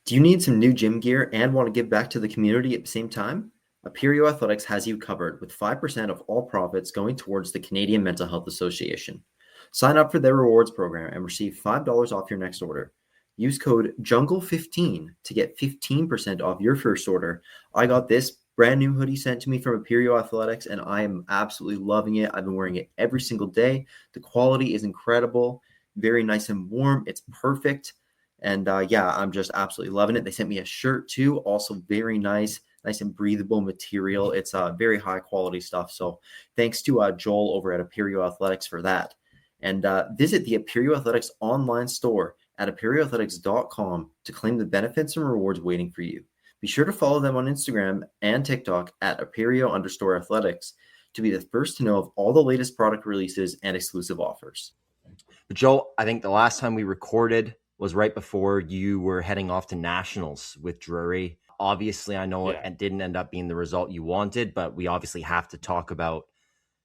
Do you need some new gym gear and want to give back to the community at the same time? Aperio Athletics has you covered with 5% of all profits going towards the Canadian Mental Health Association. Sign up for their rewards program and receive $5 off your next order. Use code JUNGLE15 to get 15% off your first order. I got this brand new hoodie sent to me from Aperio Athletics and I am absolutely loving it. I've been wearing it every single day. The quality is incredible, very nice and warm. It's perfect. And yeah, I'm just absolutely loving it. They sent me a shirt too, also very nice and breathable material. It's very high quality stuff. So thanks to Joel over at Aperio Athletics for that. And visit the Aperio Athletics online store at aperioathletics.com to claim the benefits and rewards waiting for you. Be sure to follow them on Instagram and TikTok at Aperio_athletics to be the first to know of all the latest product releases and exclusive offers. But Joel, I think the last time we recorded was right before you were heading off to nationals with Drury. Obviously, I know it didn't end up being the result you wanted, but we obviously have to talk about,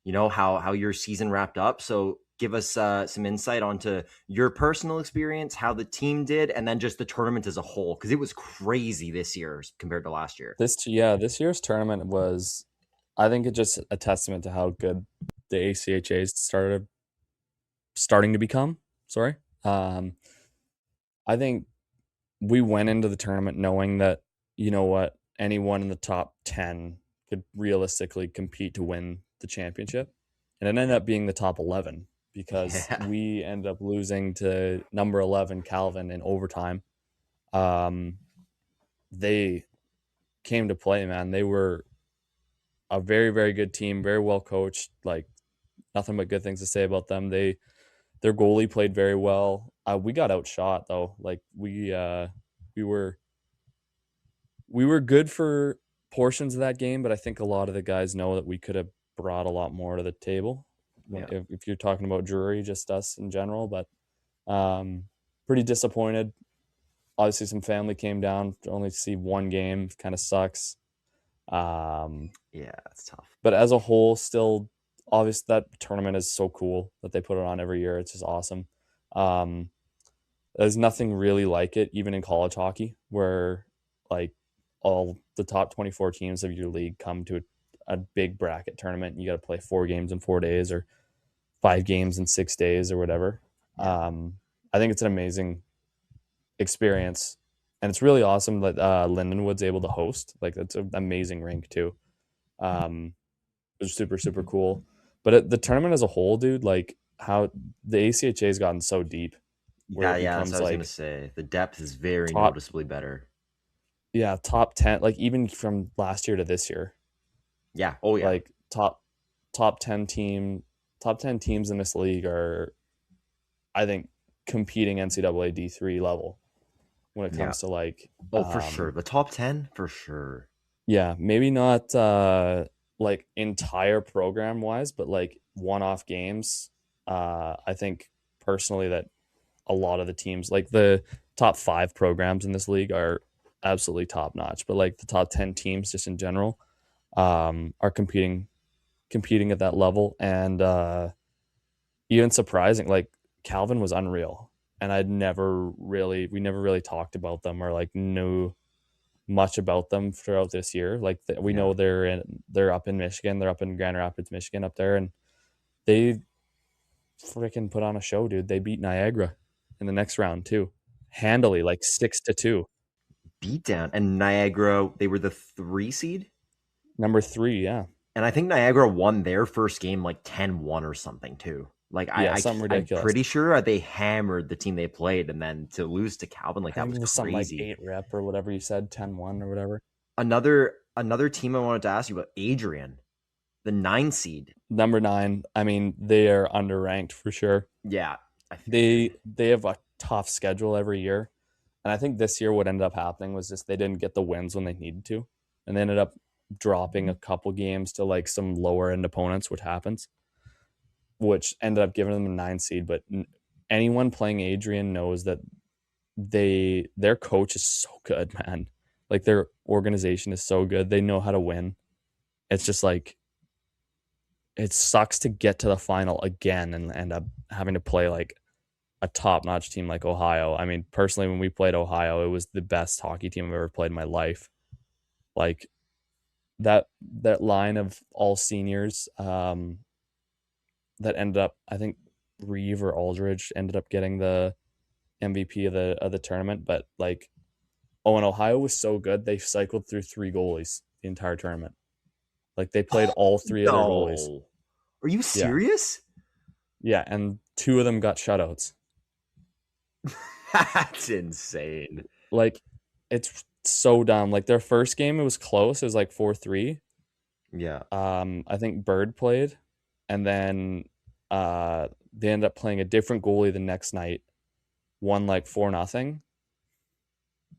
how your season wrapped up. So give us some insight onto your personal experience, how the team did, and then just the tournament as a whole, because it was crazy this year compared to last year. This year's tournament was, I think, it's just a testament to how good the ACHA is starting to become. Sorry. I think we went into the tournament knowing that, anyone in the top 10 could realistically compete to win the championship. And it ended up being the top 11 because we ended up losing to number 11, Calvin, in overtime. They came to play, man. They were a very, very good team, very well coached, like nothing but good things to say about them. Their goalie played very well. We got outshot though. Like we were good for portions of that game, but I think a lot of the guys know that we could have brought a lot more to the table. Yeah. If you're talking about Drury, just us in general, but pretty disappointed. Obviously, some family came down to only see one game. Kind of sucks. Yeah, it's tough. But as a whole, still, obviously, that tournament is so cool that they put it on every year. It's just awesome. There's nothing really like it, even in college hockey, where like all the top 24 teams of your league come to a big bracket tournament. You got to play 4 games in 4 days or 5 games in 6 days or whatever. I think it's an amazing experience, and it's really awesome that Lindenwood's able to host. Like, that's an amazing rink too. It was super, super cool. But the tournament as a whole, dude, like how the ACHA has gotten so deep. Yeah, that's what I was going to say. The depth is very noticeably better. Yeah, top 10, like even from last year to this year. Yeah. Oh, yeah. Like top 10 teams in this league are, I think, competing NCAA D3 level when it comes to like. Oh, for sure. The top 10, for sure. Yeah, maybe not like entire program wise, but like one-off games. I think personally that a lot of the teams, like the top 5 programs in this league, are absolutely top notch. But like the top 10 teams, just in general, are competing at that level, and even surprising. Like Calvin was unreal, and we never really talked about them or like knew much about them throughout this year. Like we know they're up in Michigan, they're up in Grand Rapids, Michigan, up there, and they freaking put on a show, dude. They beat Niagara in the next round too, handily, like 6-2. Beat down. And Niagara, they were the 3 seed, number 3, yeah. And I think Niagara won their first game like 10-1 or something too. Like something ridiculous. I'm pretty sure they hammered the team they played, and then to lose to Calvin, like that was crazy. Something like 8 rep or whatever you said, 10-1 or whatever. Another team I wanted to ask you about, Adrian, the 9 seed, number 9. I mean, they are underranked for sure. Yeah, they have a tough schedule every year, and I think this year what ended up happening was just they didn't get the wins when they needed to, and they ended up dropping a couple games to like some lower end opponents, which ended up giving them a 9 seed. But anyone playing Adrian knows that their coach is so good, man. Like their organization is so good. They know how to win. It's just like, it sucks to get to the final again and end up having to play like a top-notch team like Ohio. I mean, personally, when we played Ohio, it was the best hockey team I've ever played in my life. Like that line of all seniors that ended up, I think Reeve or Aldridge ended up getting the MVP of the tournament, but like and Ohio was so good they cycled through 3 goalies the entire tournament. Like they played all 3 of their goalies. Are you serious? Yeah, and 2 of them got shutouts. That's insane. Like it's so dumb. Like their first game, it was close. It was like 4-3. Yeah. I think Bird played, and then they ended up playing a different goalie the next night. Won like 4-0.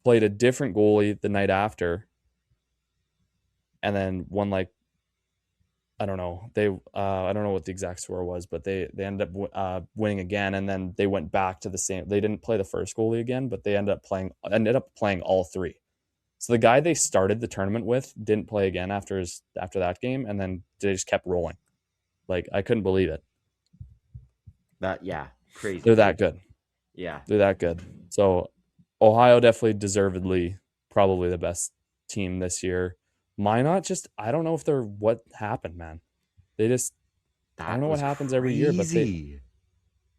Played a different goalie the night after, and then won like, I don't know. I don't know what the exact score was, but they ended up winning again, and then they went back to the same. They didn't play the first goalie again, but they ended up playing all 3. So the guy they started the tournament with didn't play again after that game, and then they just kept rolling. Like I couldn't believe it. Crazy. They're that good. Yeah, they're that good. So Ohio definitely deservedly probably the best team this year. Minot just, I don't know if they're, what happened, man. They just, I don't know what happens every year, but they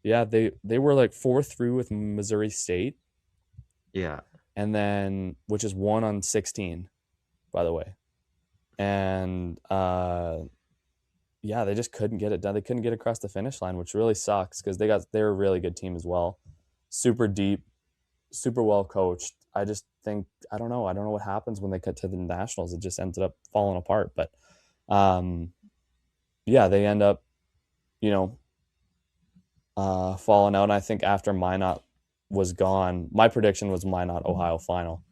were like 4th through with Missouri State. Yeah. And then, which is 1 on 16, by the way. And they just couldn't get it done. They couldn't get across the finish line, which really sucks because they're a really good team as well. Super deep, super well coached. I just think, I don't know what happens when they cut to the nationals. It just ended up falling apart. But they end up, falling out. And I think after Minot was gone, my prediction was Minot Ohio final.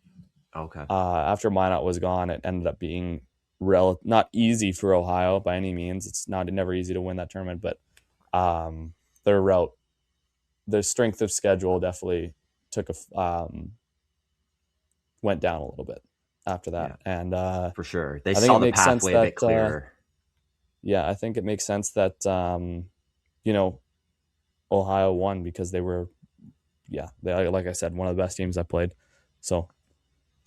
Okay. After Minot was gone, it ended up being not easy for Ohio by any means. It's never easy to win that tournament, but their route, their strength of schedule definitely took went down a little bit after that. Yeah. And for sure, they saw the pathway a bit clearer. I think it makes sense that Ohio won because they were, they, like I said, one of the best teams I played. So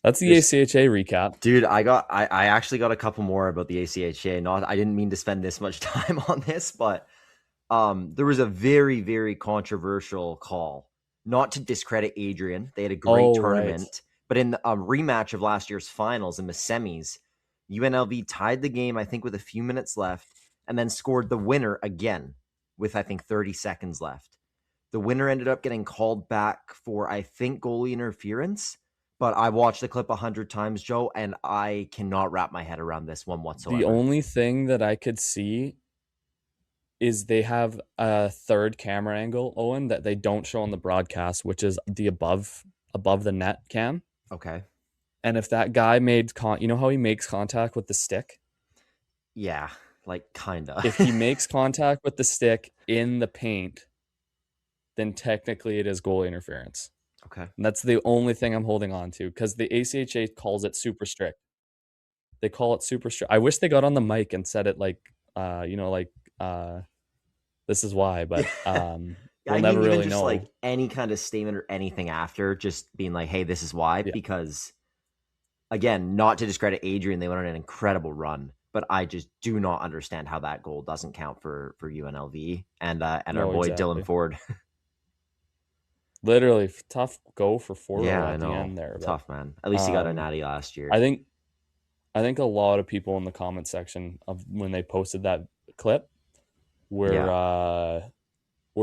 that's the ACHA recap. Dude, I actually got a couple more about the ACHA. I didn't mean to spend this much time on this, but there was a very, very controversial call. Not to discredit Adrian. They had a great tournament. Right. But in the rematch of last year's finals in the semis, UNLV tied the game, I think, with a few minutes left, and then scored the winner again with, I think, 30 seconds left. The winner ended up getting called back for, I think, goalie interference. But I watched the clip 100 times, Joe, and I cannot wrap my head around this one whatsoever. The only thing that I could see is they have a third camera angle, Owen, that they don't show on the broadcast, which is the above the net cam. Okay. And if that guy made you know how he makes contact with the stick? Yeah, like kinda. If he makes contact with the stick in the paint, then technically it is goalie interference. Okay. And that's the only thing I'm holding on to because the ACHA calls it super strict. They call it super strict. I wish they got on the mic and said it like, this is why, but we'll never really know. Like any kind of statement or anything after, just being like, hey, this is why. Yeah. Because, again, not to discredit Adrian, they went on an incredible run, but I just do not understand how that goal doesn't count for UNLV and our boy Dylan Ford. Literally tough go for Ford at the end there. Tough, man. At least he got a natty last year. I think a lot of people in the comment section of when they posted that clip were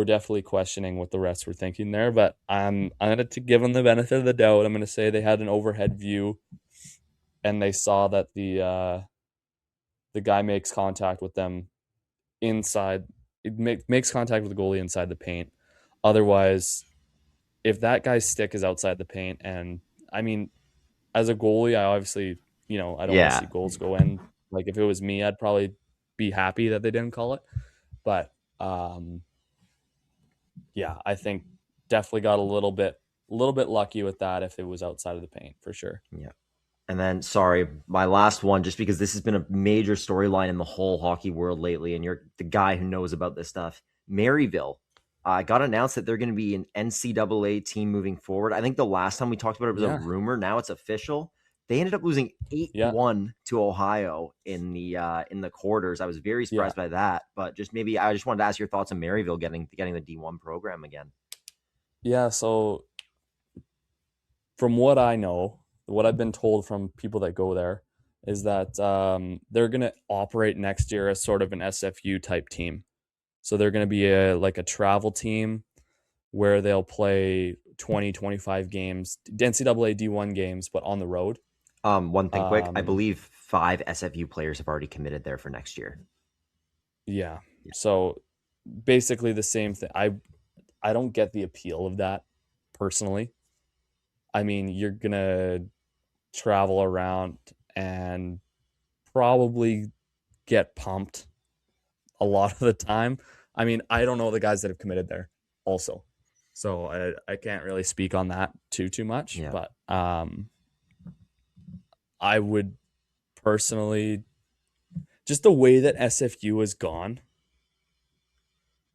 definitely questioning what the refs were thinking there. But I'm going to give them the benefit of the doubt. I'm going to say they had an overhead view and they saw that the guy makes contact with them inside. It makes contact with the goalie inside the paint. Otherwise, if that guy's stick is outside the paint, and I mean, as a goalie, I obviously, I don't want to see goals go in. Like if it was me, I'd probably be happy that they didn't call it. But I think definitely got a little bit lucky with that if it was outside of the paint for sure. Yeah. And then, sorry, my last one, just because this has been a major storyline in the whole hockey world lately, and you're the guy who knows about this stuff. Maryville got announced that they're going to be an NCAA team moving forward. I think the last time we talked about it was a rumor. Now it's official. They ended up losing 8-1 to Ohio in the quarters. I was very surprised by that. But I just wanted to ask your thoughts on Maryville getting the D1 program again. Yeah, so from what I know, what I've been told from people that go there is that they're going to operate next year as sort of an SFU type team. So they're going to be a travel team where they'll play 20, 25 games, NCAA D1 games, but on the road. One thing quick, I believe 5 SFU players have already committed there for next year. Yeah. So basically the same thing. I don't get the appeal of that personally. I mean, you're going to travel around and probably get pumped a lot of the time. I mean, I don't know the guys that have committed there also. So I can't really speak on that too much. Yeah. But I would personally, just the way that SFU has gone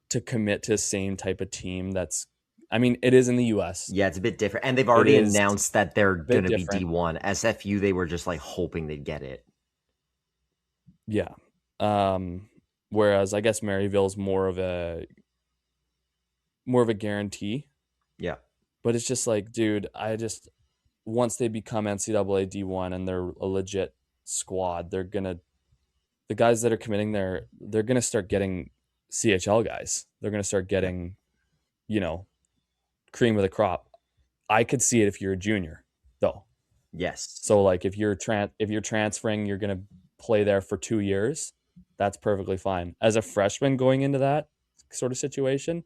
to commit to the same type of team that's, I mean, it is in the US. Yeah, it's a bit different. And they've already announced that they're going to be D1. SFU, they were just like hoping they'd get it. Yeah. Whereas I guess Maryville is more of a guarantee. Yeah. But it's just like, dude, once they become NCAA D1 and they're a legit squad, the guys that are committing there, they're going to start getting CHL guys. They're going to start getting, cream of the crop. I could see it if you're a junior, though. Yes. So like if you're transferring, you're going to play there for 2 years. That's perfectly fine. As a freshman going into that sort of situation,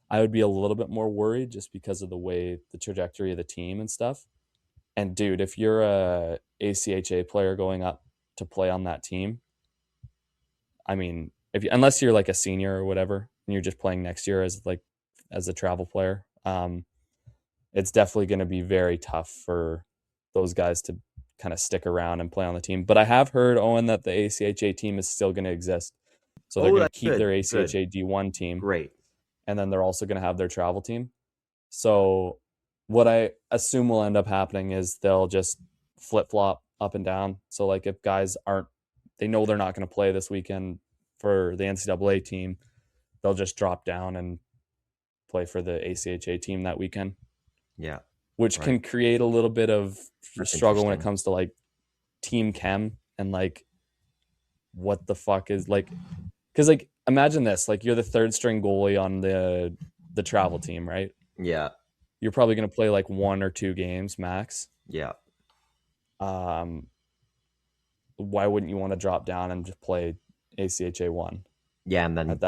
I would be a little bit more worried just because of the trajectory of the team and stuff. And dude, if you're a ACHA player going up to play on that team, I mean, unless you're like a senior or whatever, and you're just playing next year as a travel player, it's definitely going to be very tough for those guys to kind of stick around and play on the team. But I have heard, Owen, that the ACHA team is still going to exist. So they're going to keep their ACHA D1 team. Great. And then they're also going to have their travel team. So what I assume will end up happening is they'll just flip-flop up and down. So like if guys they know they're not going to play this weekend for the NCAA team, they'll just drop down and play for the ACHA team that weekend. Yeah. Which can create a little bit of struggle when it comes to like team chem and like what the fuck is like, because like imagine this, like you're the third string goalie on the travel team, right? Yeah. You're probably going to play like 1 or 2 games max. Yeah. Why wouldn't you want to drop down and just play ACHA 1? Yeah, and then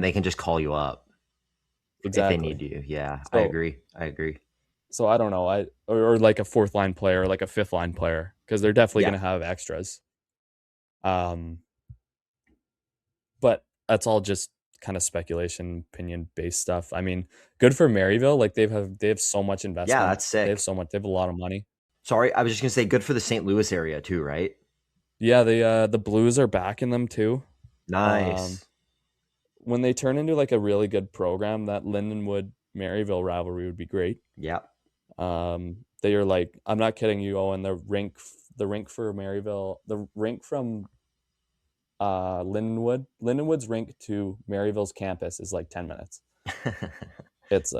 they can just call you up. Exactly. If they need you. Yeah, so, I agree. So I don't know, or like a 4th line player, or like a 5th line player, because they're definitely going to have extras. But that's all just kind of speculation, opinion based stuff. I mean, good for Maryville. Like they have so much investment. Yeah, that's sick. They have a lot of money. Sorry, I was just gonna say good for the St. Louis area too, right? Yeah, the Blues are backing them too. Nice. When they turn into like a really good program, that Lindenwood Maryville rivalry would be great. Yeah. They are like, I'm not kidding you, Owen. The rink for Maryville, the rink from Lindenwood's rink to Maryville's campus is like 10 minutes. It's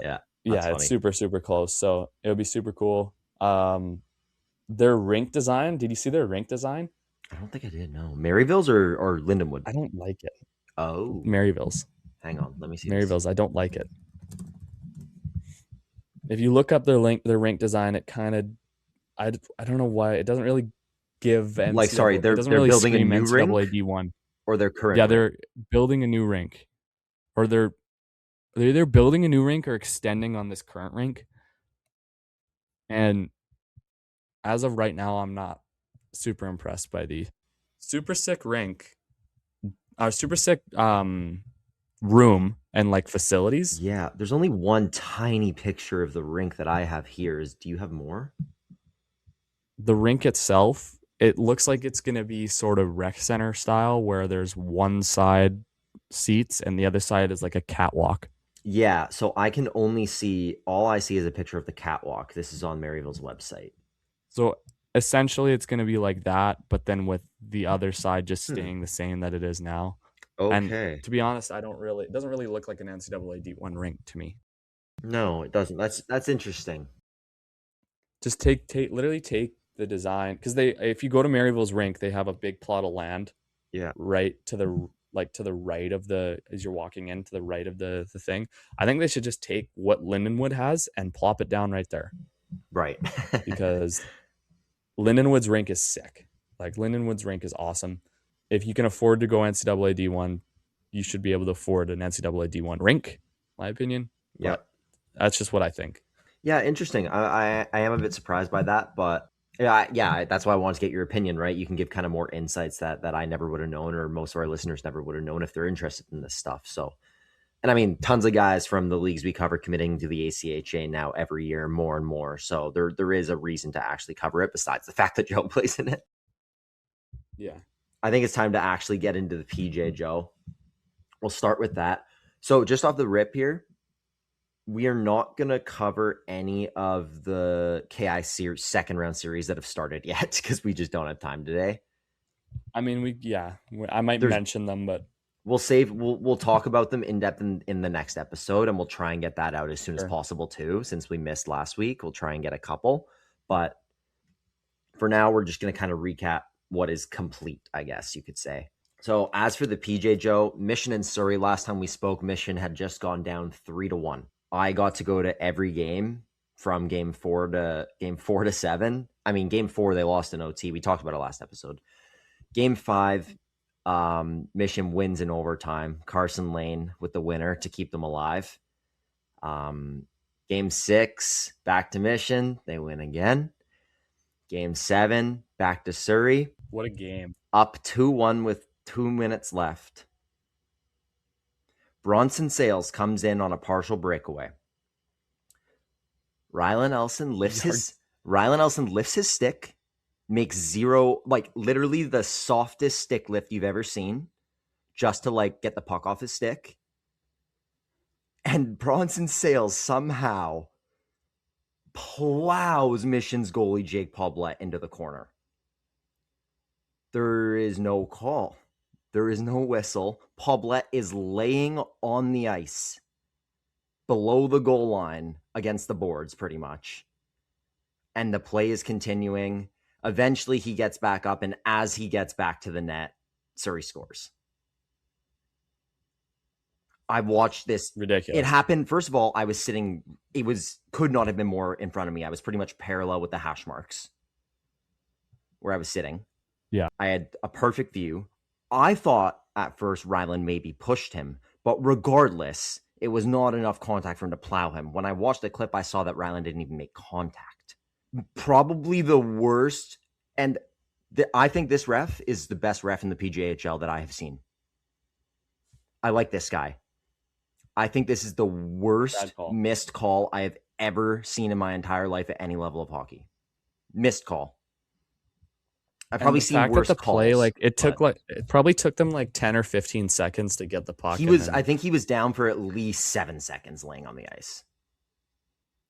it's super, super close. So it would be super cool. Their rink design, did you see their rink design? I don't think I did. No. Maryville's or Lindenwood? I don't like it. Oh. Maryville's. Hang on, let me see. Maryville's. I don't like it. If you look up their rink design, it kind of, I don't know why it doesn't really give NCAA, like. Sorry, they're really building a new NCAA rink. D1. Or their current. Yeah, they're building a new rink, or they're either building a new rink or extending on this current rink. And as of right now, I'm not super impressed by the super sick rink, super sick room and like facilities. Yeah, there's only one tiny picture of the rink that I have here. Do you have more? The rink itself, it looks like it's going to be sort of rec center style where there's one side seats and the other side is like a catwalk. Yeah, so I can only see, all I see is a picture of the catwalk. This is on Maryville's website. So essentially it's going to be like that, but then with the other side just staying the same that it is now. And Okay. to be honest, it doesn't really look like an NCAA D1 rink to me. No, it doesn't. That's interesting. Just literally take the design, because if you go to Maryville's rink, they have a big plot of land Yeah. right to the right of as you're walking in, to the right of the thing. I think they should just take what Lindenwood has and plop it down right there. Right. Because Lindenwood's rink is sick. Like, Lindenwood's rink is awesome. If you can afford to go NCAA D1, you should be able to afford an NCAA D1 rink, my opinion. Yeah. But that's just what I think. Yeah, interesting. I am a bit surprised by that, but yeah, that's why I wanted to get your opinion, right? You can give kind of more insights that I never would have known, or most of our listeners never would have known if they're interested in this stuff. So, and I mean, tons of guys from the leagues we cover committing to the ACHA now every year, more and more. So there is a reason to actually cover it besides the fact that Joe plays in it. Yeah. I think it's time to actually get into the PJHL. We'll start with that. So just off the rip here, we are not going to cover any of the KI series, second round series that have started yet because we just don't have time today. I mean, I might mention them, but we'll talk about them in depth in the next episode, and we'll try and get that out as soon as possible too. Since we missed last week, we'll try and get a couple. But for now, we're just going to kind of recap what is complete, I guess you could say. So as for the PJHL, Mission and Surrey, last time we spoke, Mission had just gone down 3-1. I got to go to every game from game 4 to 7. I mean, game 4, they lost in OT. We talked about it last episode. Game 5, Mission wins in overtime. Carson Lane with the winner to keep them alive. Game 6, back to Mission. They win again. Game 7, back to Surrey. What a game. Up 2-1 with 2 minutes left. Bronson Sales comes in on a partial breakaway. Rylan Elson lifts his stick, makes zero, like literally the softest stick lift you've ever seen, just to like get the puck off his stick. And Bronson Sales somehow plows Mission's goalie Jake Paulette into the corner. There is no call. There is no whistle. Paulette is laying on the ice below the goal line against the boards pretty much. And the play is continuing. Eventually he gets back up, and as he gets back to the net, Surrey scores. I watched this. Ridiculous. It happened. First of all, I was sitting, could not have been more in front of me. I was pretty much parallel with the hash marks where I was sitting. Yeah. I had a perfect view. I thought at first Rylan maybe pushed him, but regardless, it was not enough contact for him to plow him. When I watched the clip, I saw that Rylan didn't even make contact. Probably the worst, and I think this ref is the best ref in the PJHL that I have seen. I like this guy. I think this is the worst missed call I have ever seen in my entire life at any level of hockey. Missed call. I've probably seen worse calls. Play, like it probably took them like 10 or 15 seconds to get the puck. I think he was down for at least 7 seconds laying on the ice.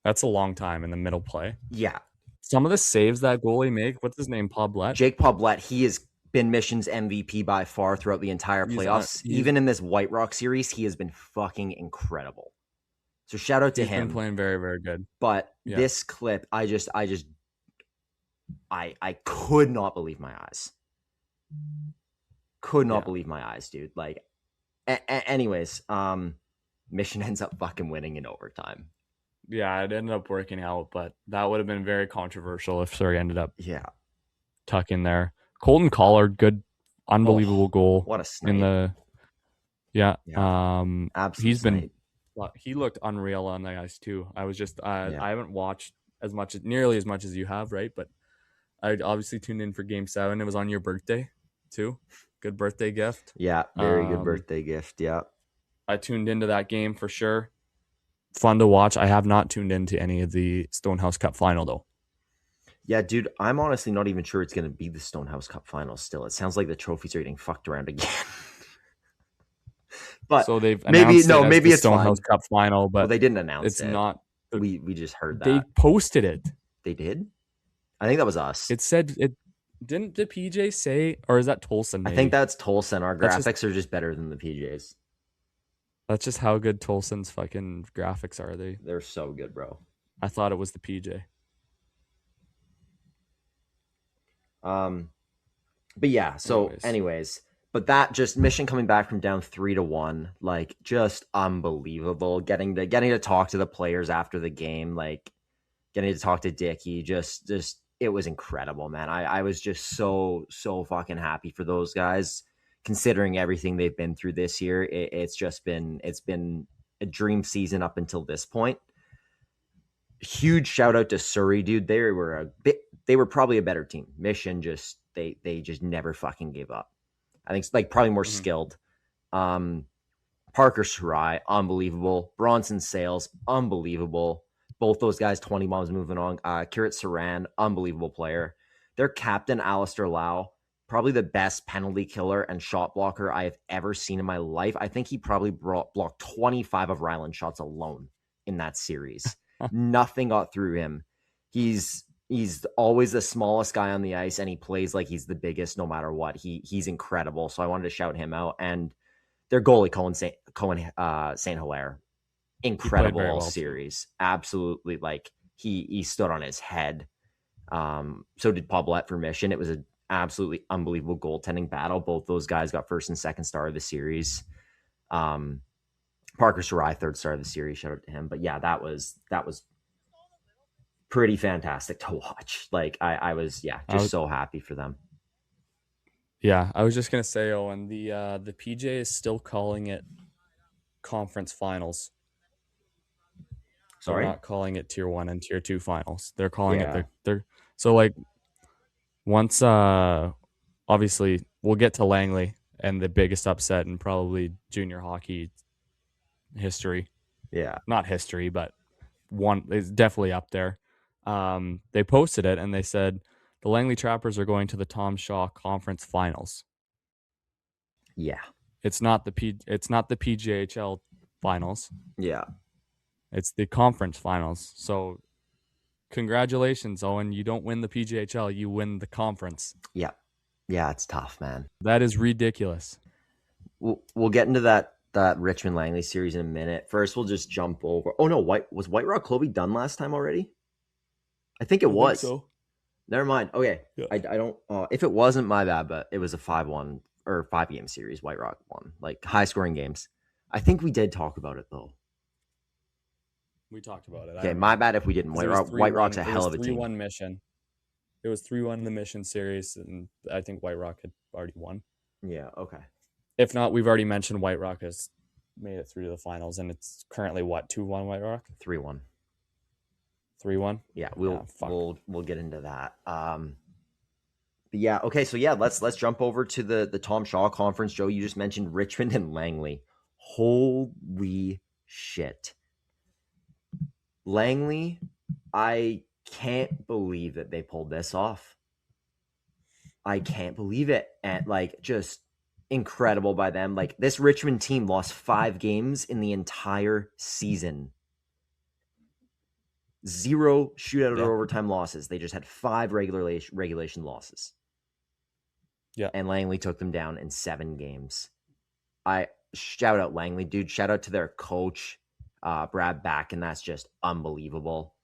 That's a long time in the middle play. Yeah. Some of the saves that goalie make, what's his name? Paulette? Jake Paulette, he has been Mission's MVP by far throughout the entire playoffs. Even in this White Rock series, he has been fucking incredible. So shout out to him. He's been playing very, very good. But this clip, I could not believe my eyes. Could not believe my eyes, dude. Like, anyways, Mission ends up fucking winning in overtime. Yeah, it ended up working out, but that would have been very controversial if Surrey ended up tucking there. Colton Collard, good, unbelievable goal. What a snipe. Absolutely. He looked unreal on the ice too. I was just I haven't watched nearly as much as you have, right? But I obviously tuned in for Game 7. It was on your birthday too. Good birthday gift. Yeah, very good birthday gift. Yeah. I tuned into that game for sure. Fun to watch. I have not tuned into any of the Stonehouse Cup final though. Yeah, dude, I'm honestly not even sure it's going to be the Stonehouse Cup final still. It sounds like the trophies are getting fucked around again. But so they've maybe announced it as maybe the it's Stonehouse fine. Cup final, but Well, they didn't announce it's it. not. We just heard that. They posted it. They did? I think that was us. It said it. Didn't the PJ say, or is that Tolson? Maybe? I think that's Tolson. Our That's graphics are just better than the PJs. That's just how good Tolson's fucking graphics are. They're so good, bro. I thought it was the PJ. But yeah, so anyways, but that just Mission coming back from down 3-1, like just unbelievable. Getting to talk to the players after the game, like getting to talk to Dickie, just it was incredible, man. I was just so fucking happy for those guys, considering everything they've been through this year. It's been a dream season up until this point. Huge shout out to Surrey, dude. They were probably a better team. Mission just they just never fucking gave up. I think it's like probably more skilled. Parker Sarai, unbelievable. Bronson Sales, unbelievable. Both those guys, 20 bombs moving on. Kirit Saran, unbelievable player. Their captain, Alistair Lau, probably the best penalty killer and shot blocker I have ever seen in my life. I think he probably blocked 25 of Ryland's shots alone in that series. Nothing got through him. He's always the smallest guy on the ice, and he plays like he's the biggest no matter what. He's incredible. So I wanted to shout him out. And their goalie, Cohen St. Hilaire, incredible all series. Absolutely, like he stood on his head. So did Paulette for Mission. It was an absolutely unbelievable goaltending battle. Both those guys got first and second star of the series. Parker Sarai, third star of the series. Shout out to him. But yeah, that was pretty fantastic to watch. Like I was so happy for them. Yeah, I was just gonna say, Owen, the PJ is still calling it conference finals. Sorry? They're not calling it tier 1 and tier 2 finals. They're calling it they're so like once obviously we'll get to Langley and the biggest upset in probably junior hockey history. Yeah. Not history, but one is definitely up there. They posted it and they said the Langley Trappers are going to the Tom Shaw Conference Finals. Yeah. It's not the PJHL finals. Yeah. It's the conference finals. So congratulations, Owen. You don't win the PJHL, you win the conference. Yeah. Yeah, it's tough, man. That is ridiculous. We'll get into that Richmond Langley series in a minute. First, we'll just jump over. Oh no, was White Rock Clovey done last time already? I think it was. Think so. Never mind. Okay. Yeah. I don't if it wasn't, my bad, but it was a 5-1 or 5-game series. White Rock won. Like high scoring games. I think we did talk about it though. We talked about it. Okay, my bad if we didn't. White Rock's a hell of a team. 3-1 Mission. It was 3-1 in the Mission series, and I think White Rock had already won. Yeah, okay. If not, we've already mentioned White Rock has made it through to the finals, and it's currently what, 2-1 White Rock? 3-1. 3-1? Yeah, we'll get into that. But yeah, okay, so yeah, let's jump over to the Tom Shaw Conference. Joe, you just mentioned Richmond and Langley. Holy shit. Langley, I can't believe that they pulled this off. I can't believe it. And like, just incredible by them. Like, this Richmond team lost 5 games in the entire season. 0 shootout or overtime losses. They just had 5 regulation losses. Yeah. And Langley took them down in 7 games. I shout out Langley, dude. Shout out to their coach, Brad Back, and that's just unbelievable.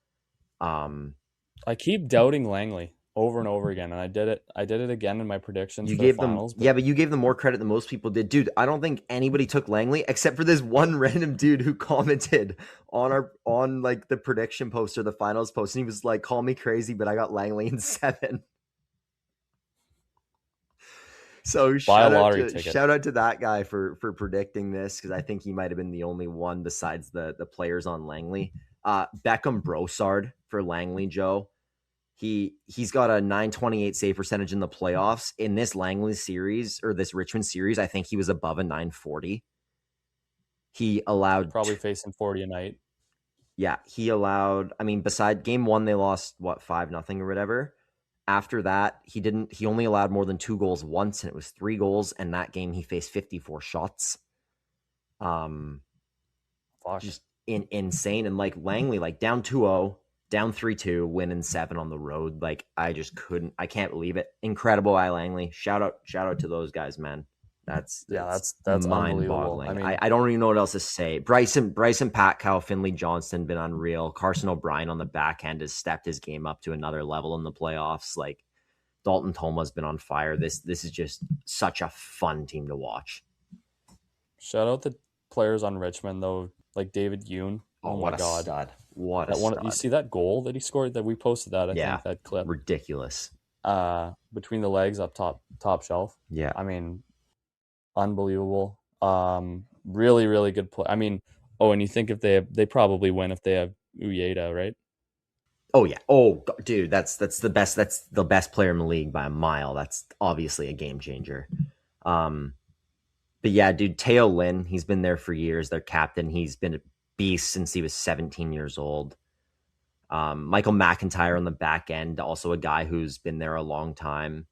I keep doubting Langley over and over again, and I did it again in my predictions. You for gave the finals, them, but you gave them more credit than most people did, dude. I don't think anybody took Langley except for this one random dude who commented on like the prediction post or the finals post, and he was like, "Call me crazy, but I got Langley in 7." So shout out to that guy for predicting this, because I think he might have been the only one besides the players on Langley. Beckham Brossard for Langley, Joe. He's got a .928 save percentage in the playoffs. In this Langley series, or this Richmond series, I think he was above a .940. He allowed probably facing 40 a night. Yeah, he allowed. I mean, beside game 1, they lost 5-0 or whatever. After that, he only allowed more than 2 goals once, and it was 3 goals. And that game, he faced 54 shots. Fuck. Just insane. And like Langley, like down 2-0, down 3-2, winning 7 on the road. Like I can't believe it. Incredible, Langley. Shout out to those guys, man. That's unbelievable. mind-boggling. I don't even know what else to say. Bryson Patcow, Finley Johnston been unreal. Carson O'Brien on the back end has stepped his game up to another level in the playoffs. Like Dalton Toma's been on fire. This is just such a fun team to watch. Shout out the players on Richmond though, like David Yoon. Oh my god. Stud. What a stud. You see that goal that he scored that we posted that, I think, that clip. Ridiculous. Between the legs up top shelf. Yeah. I mean, unbelievable. Really, really good play. I mean, and you think if they probably win if they have Ujeda, right? Oh yeah. Oh dude, that's the best. That's the best player in the league by a mile. That's obviously a game changer. But yeah, dude, Teo Lin, he's been there for years. Their captain. He's been a beast since he was 17 years old. Michael McIntyre on the back end, also a guy who's been there a long time.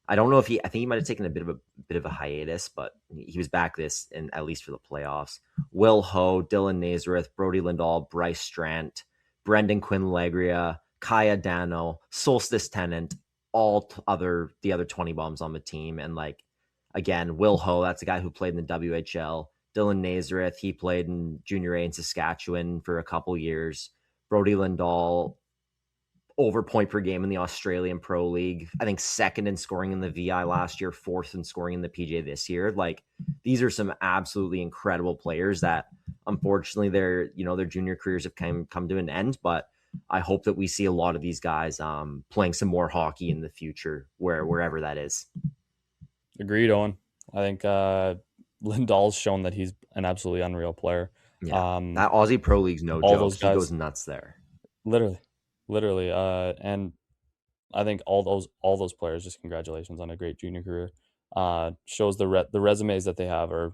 I don't know if I think he might have taken a bit of a hiatus, but he was back at least for the playoffs. Will Ho, Dylan Nazareth, Brody Lindahl, Bryce Strant, Brendan Quinn Legria, Kaya Dano, Solstice Tennant, the other 20 bums on the team. And like, again, Will Ho, that's a guy who played in the WHL. Dylan Nazareth, he played in Junior A in Saskatchewan for a couple years. Brody Lindahl, over point per game in the Australian Pro League. I think second in scoring in the VI last year, fourth in scoring in the PJ this year. Like, these are some absolutely incredible players that unfortunately their junior careers have come to an end, but I hope that we see a lot of these guys playing some more hockey in the future, wherever that is. Agreed, Owen. I think Lindahl's shown that he's an absolutely unreal player. Yeah, that Aussie Pro League's no joke. Those guys, he goes nuts there. Literally. And I think all those players, just congratulations on a great junior career. Shows the resumes that they have are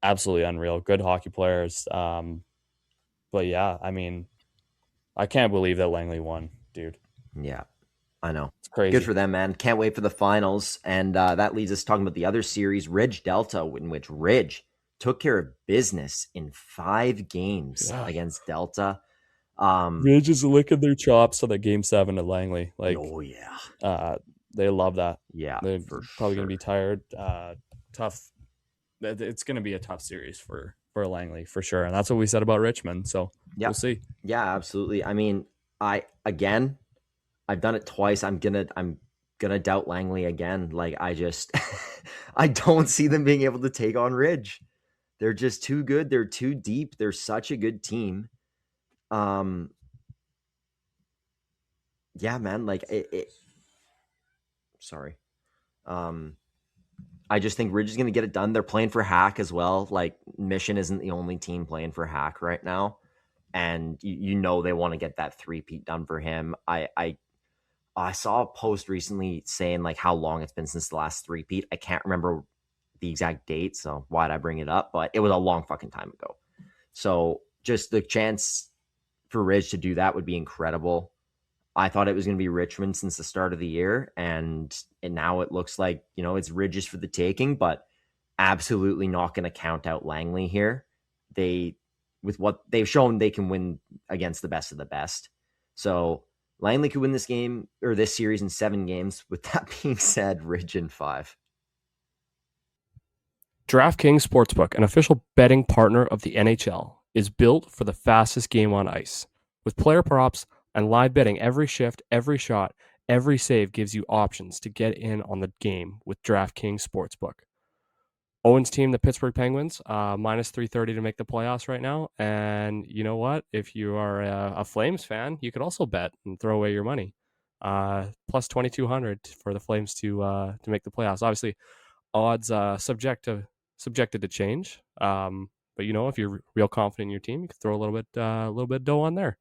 absolutely unreal. Good hockey players. But yeah, I mean, I can't believe that Langley won, dude. Yeah, I know. It's crazy. Good for them, man. Can't wait for the finals. And that leads us talking about the other series, Ridge Delta, in which Ridge took care of business in 5 games against Delta. Ridge is licking their chops on the Game 7 at Langley. Like, oh yeah, they love that. Yeah, they're probably gonna be tired. Tough. It's gonna be a tough series for Langley for sure, and that's what we said about Richmond. So we'll see. Yeah, absolutely. I mean, I've done it twice. I'm gonna doubt Langley again. Like, I don't see them being able to take on Ridge. They're just too good. They're too deep. They're such a good team. Yeah, man, like sorry. I just think Ridge is going to get it done. They're playing for Hack as well. Like, Mission isn't the only team playing for Hack right now. And they want to get that 3-peat done for him. I saw a post recently saying like how long it's been since the last 3-peat. I can't remember the exact date, so why'd I bring it up? But it was a long fucking time ago. So just the chance for Ridge to do that would be incredible. I thought it was going to be Richmond since the start of the year, and now it looks like, it's Ridge's for the taking, but absolutely not going to count out Langley here. With what they've shown, they can win against the best of the best. So Langley could win this game or this series in 7 games. With that being said, Ridge in 5. DraftKings Sportsbook, an official betting partner of the NHL, is built for the fastest game on ice. With player props and live betting, every shift, every shot, every save gives you options to get in on the game with DraftKings Sportsbook. Owen's team, the Pittsburgh Penguins, minus 330 to make the playoffs right now. And you know what? If you are a Flames fan, you could also bet and throw away your money. Plus 2,200 for the Flames to make the playoffs. Obviously, odds subjected to change. But if you're real confident in your team, you can throw a little bit of dough on there.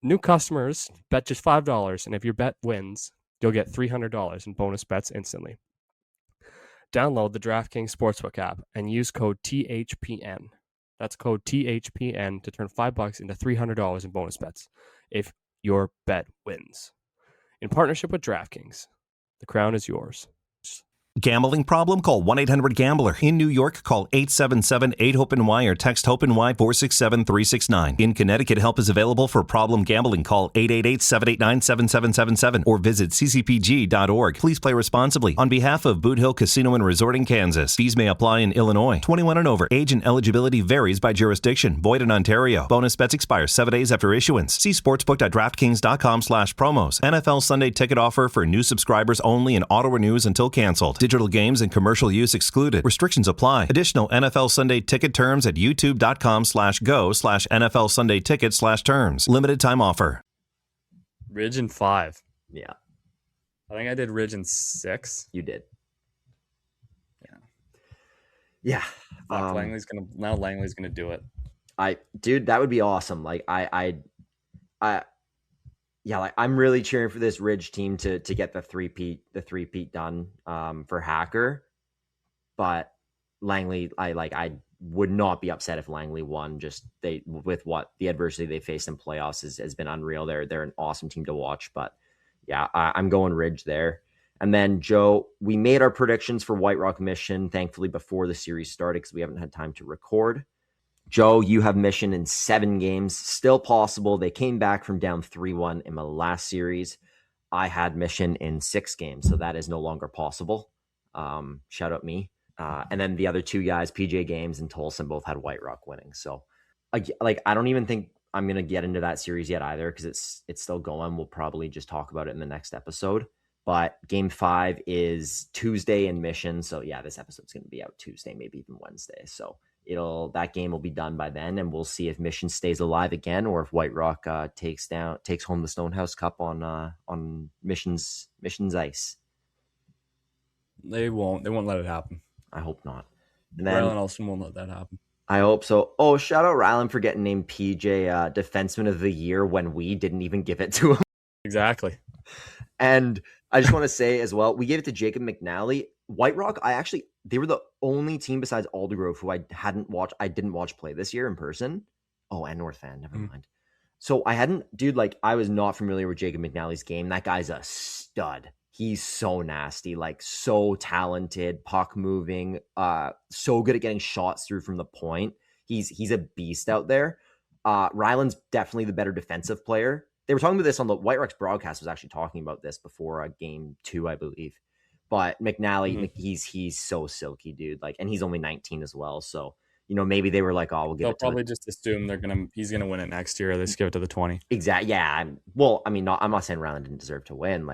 New customers bet just $5, and if your bet wins, you'll get $300 in bonus bets instantly. Download the DraftKings Sportsbook app and use code THPN. That's code THPN to turn $5 into $300 in bonus bets if your bet wins. In partnership with DraftKings, the crown is yours. Gambling problem? Call 1-800-GAMBLER. In New York, call 877-8-HOPE-NY or text HOPE-NY 467-369. In Connecticut, help is available for problem gambling. Call 888-789-7777 or visit ccpg.org. Please play responsibly. On behalf of Boot Hill Casino and Resort in Kansas, fees may apply in Illinois. 21 and over. Age and eligibility varies by jurisdiction. Void in Ontario. Bonus bets expire 7 days after issuance. See sportsbook.draftkings.com/promos. NFL Sunday ticket offer for new subscribers only and auto renews until canceled. Digital games and commercial use excluded. Restrictions apply. Additional NFL Sunday ticket terms at youtube.com/go/NFL Sunday ticket/terms. Limited time offer. Ridge in 5. Yeah, I think I did Ridge in 6. you did. Yeah. Yeah. Langley's gonna do it. Dude, that would be awesome. Like I'm really cheering for this Ridge team to get the three-peat done for Hacker. But Langley, I would not be upset if Langley won. Just with what the adversity they faced in playoffs has been unreal. They're an awesome team to watch. But yeah, I'm going Ridge there. And then Joe, we made our predictions for White Rock Mission, thankfully before the series started because we haven't had time to record. Joe, you have Mission in 7 games. Still possible. They came back from down 3-1 in the last series. I had Mission in 6 games, so that is no longer possible. Shout out me. And then the other 2 guys, PJ Games and Tolson, both had White Rock winning. So, I don't even think I'm going to get into that series yet either because it's still going. We'll probably just talk about it in the next episode. But Game 5 is Tuesday in Mission. So, yeah, this episode's going to be out Tuesday, maybe even Wednesday. So, that game will be done by then, and we'll see if Mission stays alive again or if White Rock takes home the Stonehouse Cup on Mission's ice. They won't let it happen. I hope not. And then Rylan Elson won't let that happen. I hope so. Oh, shout out Rylan for getting named PJ Defenseman of the Year when we didn't even give it to him. Exactly. And I just want to say as well, we gave it to Jacob McNally. White Rock, they were the only team besides Aldergrove who I didn't watch play this year in person. Oh, and North Fan, never mind. So I was not familiar with Jacob McNally's game. That guy's a stud. He's so nasty, so talented, puck moving, so good at getting shots through from the point. He's a beast out there. Ryland's definitely the better defensive player. They were talking about this on the White Rock's broadcast, was actually talking about this before Game 2, I believe. But McNally, he's so silky, dude. And he's only 19 as well. So, maybe they were like, "Oh, we'll give They'll it to." Probably just assume he's gonna win it next year. Or they just give it to the 20. Exactly. Yeah. I'm not saying Ryland didn't deserve to win.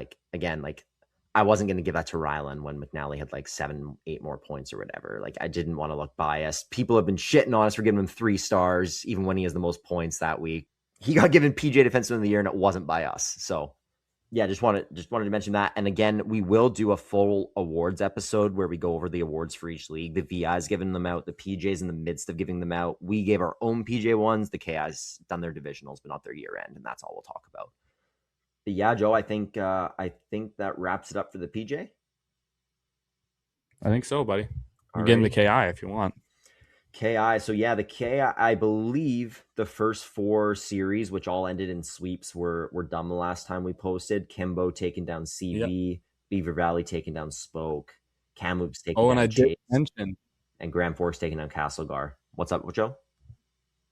I wasn't gonna give that to Ryland when McNally had 7-8 more points or whatever. I didn't want to look biased. People have been shitting on us for giving him 3 stars, even when he has the most points that week. He got given PJ Defenseman of the Year, and it wasn't by us. So. Yeah, just wanted to mention that. And again, we will do a full awards episode where we go over the awards for each league. The VI's giving them out. The PJ's in the midst of giving them out. We gave our own PJ ones. The KI's done their divisionals, but not their year end. And that's all we'll talk about. But yeah, Joe, I think that wraps it up for the PJ. I think so, buddy. You're getting the KI if you want. KI. So yeah, the KI, I believe the first 4 series, which all ended in sweeps, were done the last time we posted. Kimbo taking down CV, yep. Beaver Valley taking down Spoke, Kamloops taking down and I Chase, did mention, and Grand Forks taking down Castlegar. What's up, Joe?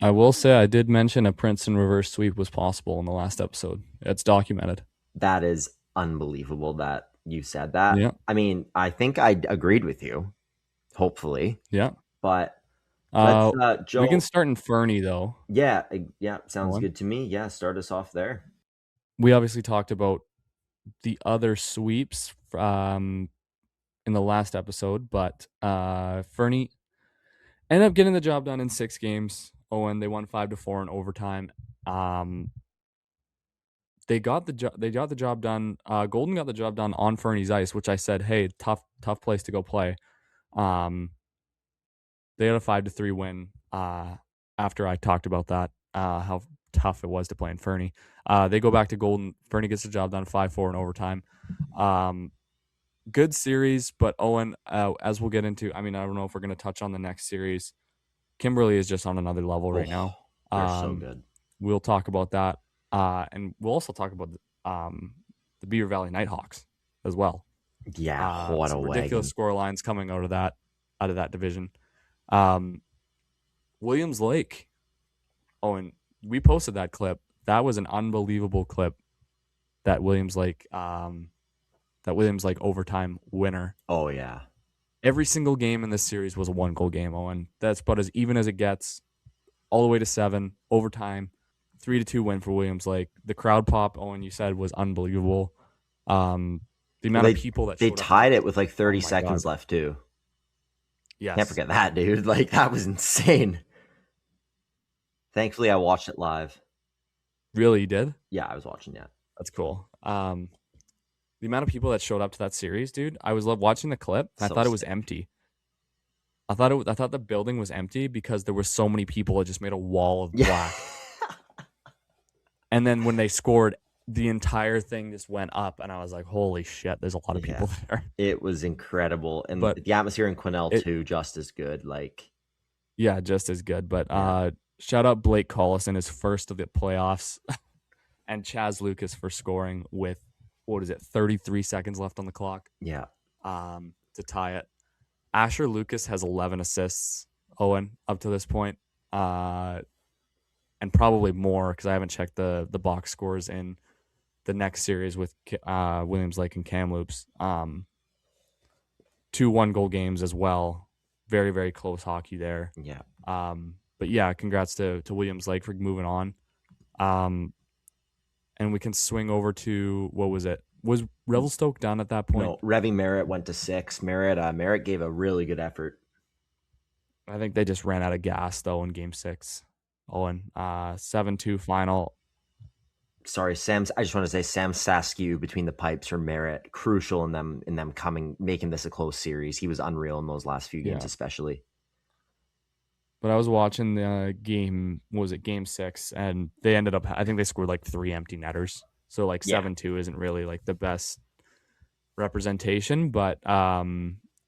I will say I did mention a Princeton reverse sweep was possible in the last episode. It's documented. That is unbelievable that you said that. Yeah. I mean, I think I agreed with you, hopefully. Yeah. But Joe, we can start in Fernie, though. Yeah, sounds good to me. Yeah, start us off there. We obviously talked about the other sweeps in the last episode, but Fernie ended up getting the job done in 6 games. Owen, they won 5-4 in overtime. They got the job done. Golden got the job done on Fernie's ice, which I said, hey, tough place to go play. They had a 5-3 win after I talked about that, how tough it was to play in Fernie. They go back to Golden. Fernie gets the job done 5-4 in overtime. Good series, but Owen, as we'll get into, I don't know if we're going to touch on the next series. Kimberly is just on another level right now. They're so good. We'll talk about that. And we'll also talk about the Beaver Valley Nighthawks as well. Yeah, what a ridiculous wagon. score lines coming out of that division. Williams Lake. Oh, and we posted that clip. That was an unbelievable clip. That Williams Lake overtime winner. Oh yeah. Every single game in this series was a 1-goal game, Owen. That's about as even as it gets, all the way to 7, overtime, 3-2 win for Williams Lake. The crowd pop, Owen, you said, was unbelievable. The amount of people that they showed tied up, it with like 30 my seconds God. left too. Yes. Can't forget that, dude. Like, that was insane. Thankfully, I watched it live. Really, you did? Yeah, I was watching, yeah. That's cool. The amount of people that showed up to that series, dude, I was watching the clip. I thought it was empty. I thought the building was empty because there were so many people. It just made a wall of black. And then when they scored, the entire thing just went up, and I was like, "Holy shit!" There's a lot of people there. It was incredible, and But the atmosphere in Quesnel too, just as good. Like, yeah, just as good. But shout out Blake Collison, his first of the playoffs, and Chaz Lucas for scoring with 33 seconds left on the clock. Yeah. To tie it. Asher Lucas has 11 assists, Owen, up to this point. And probably more because I haven't checked the box scores in the next series with Williams Lake and Kamloops. 2 1-goal games as well. Very, very close hockey there. Yeah. But yeah, congrats to Williams Lake for moving on. And we can swing over to, what was it? Was Revelstoke done at that point? No, Revy Merritt went to 6. Merritt gave a really good effort. I think they just ran out of gas, though, in Game 6. Owen, 7-2 final. Sorry, I just want to say Sam Saskew between the pipes for Merritt, crucial in them making this a close series. He was unreal in those last few games, especially. But I was watching the game, Game 6, and they ended up, I think they scored like 3 empty netters. So like 7-2 isn't really like the best representation, but I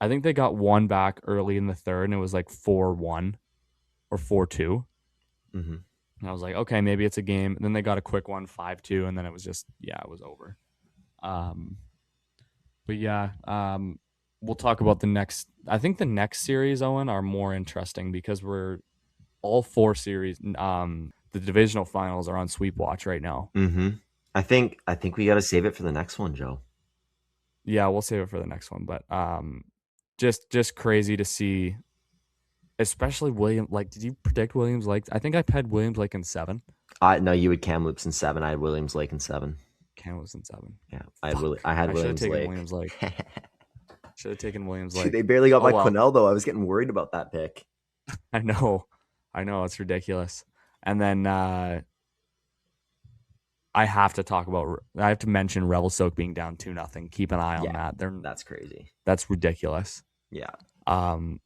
think they got one back early in the third, and it was like 4-1 or 4-2. Mm-hmm. And I was like, okay, maybe it's a game. And then they got a quick one, 5-2, and then it was just, it was over. But yeah, we'll talk about the next. I think the next series, Owen, are more interesting because we're all 4 series. The divisional finals are on sweep watch right now. Mm-hmm. I think we got to save it for the next one, Joe. Yeah, we'll save it for the next one. But just crazy to see, especially William. Like, did you predict Williams Lake? I think I had Williams Lake in 7. No, you had Kamloops in 7. I had Williams Lake in 7. Kamloops in 7. Yeah, I had Williams Lake. Williams Lake. Should have taken Williams Lake. They barely got by Quesnel, though. I was getting worried about that pick. I know, it's ridiculous. And then I have to mention Revelstoke being down 2-0. Keep an eye on that. That's crazy. That's ridiculous. Yeah. And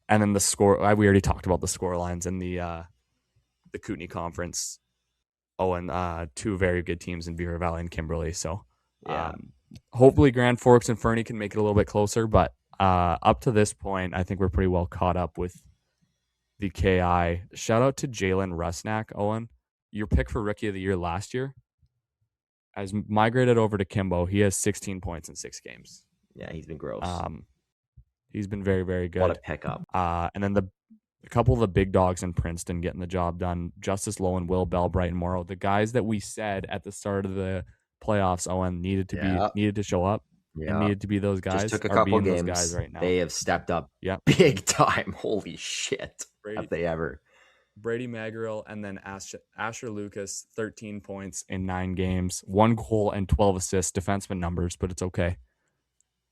then the score. We already talked about the score lines in the Kootenay Conference. And 2 very good teams in Beaver Valley and Kimberley. So hopefully Grand Forks and Fernie can make it a little bit closer. But up to this point, I think we're pretty well caught up with the KI. Shout out to Jalen Rusnak, Owen. Your pick for Rookie of the Year last year has migrated over to Kimbo. He has 16 points in 6 games. Yeah, he's been gross. He's been very, very good. What a pickup. And then a couple of the big dogs in Princeton getting the job done. Justice Lowe and Will Bell, Brighton Morrow. The guys that we said at the start of the playoffs, Owen, needed to show up. And needed to be those guys. Just took a couple games. Those guys right now. They have stepped up big time. Holy shit. Have they ever? Brady Magriel and then Asher Lucas, 13 points in 9 games, 1 goal and 12 assists. Defenseman numbers, but it's okay.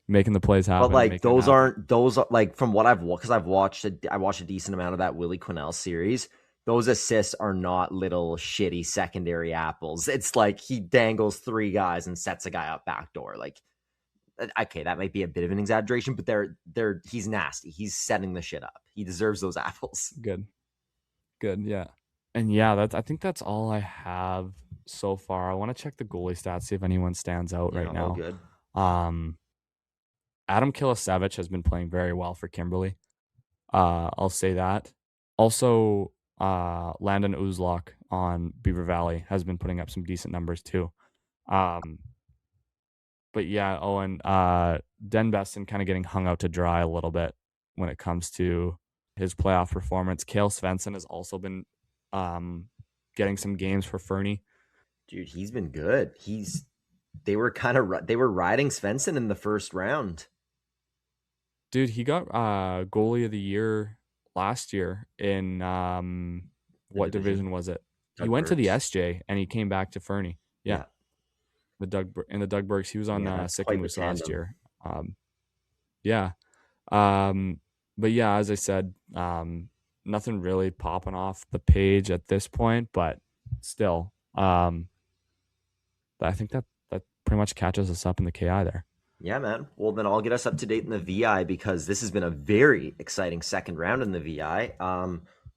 Making the plays happen. But like those are like from what I watched a decent amount of that Willie Quesnel series. Those assists are not little shitty secondary apples. It's like he dangles 3 guys and sets a guy up backdoor. Like, okay, that might be a bit of an exaggeration, but he's nasty. He's setting the shit up. He deserves those apples. Good, yeah. And yeah, I think that's all I have so far. I want to check the goalie stats, see if anyone stands out right now. Good. Adam Kilasevich has been playing very well for Kimberley. I'll say that. Also, Landon Uzlok on Beaver Valley has been putting up some decent numbers too. But yeah, Owen, Den Besson kind of getting hung out to dry a little bit when it comes to his playoff performance. Cale Svensson has also been getting some games for Fernie. Dude, he's been good. They were riding Svensson in the first round. Dude, he got goalie of the year last year in what division was it? He went to the SJ and he came back to Fernie. Yeah. The Doug Burks. He was on Sickamoose last year. Yeah. But yeah, as I said, nothing really popping off the page at this point, but still, but I think that pretty much catches us up in the KI there. Yeah, man. Well, then I'll get us up to date in the VI because this has been a very exciting second round in the VI.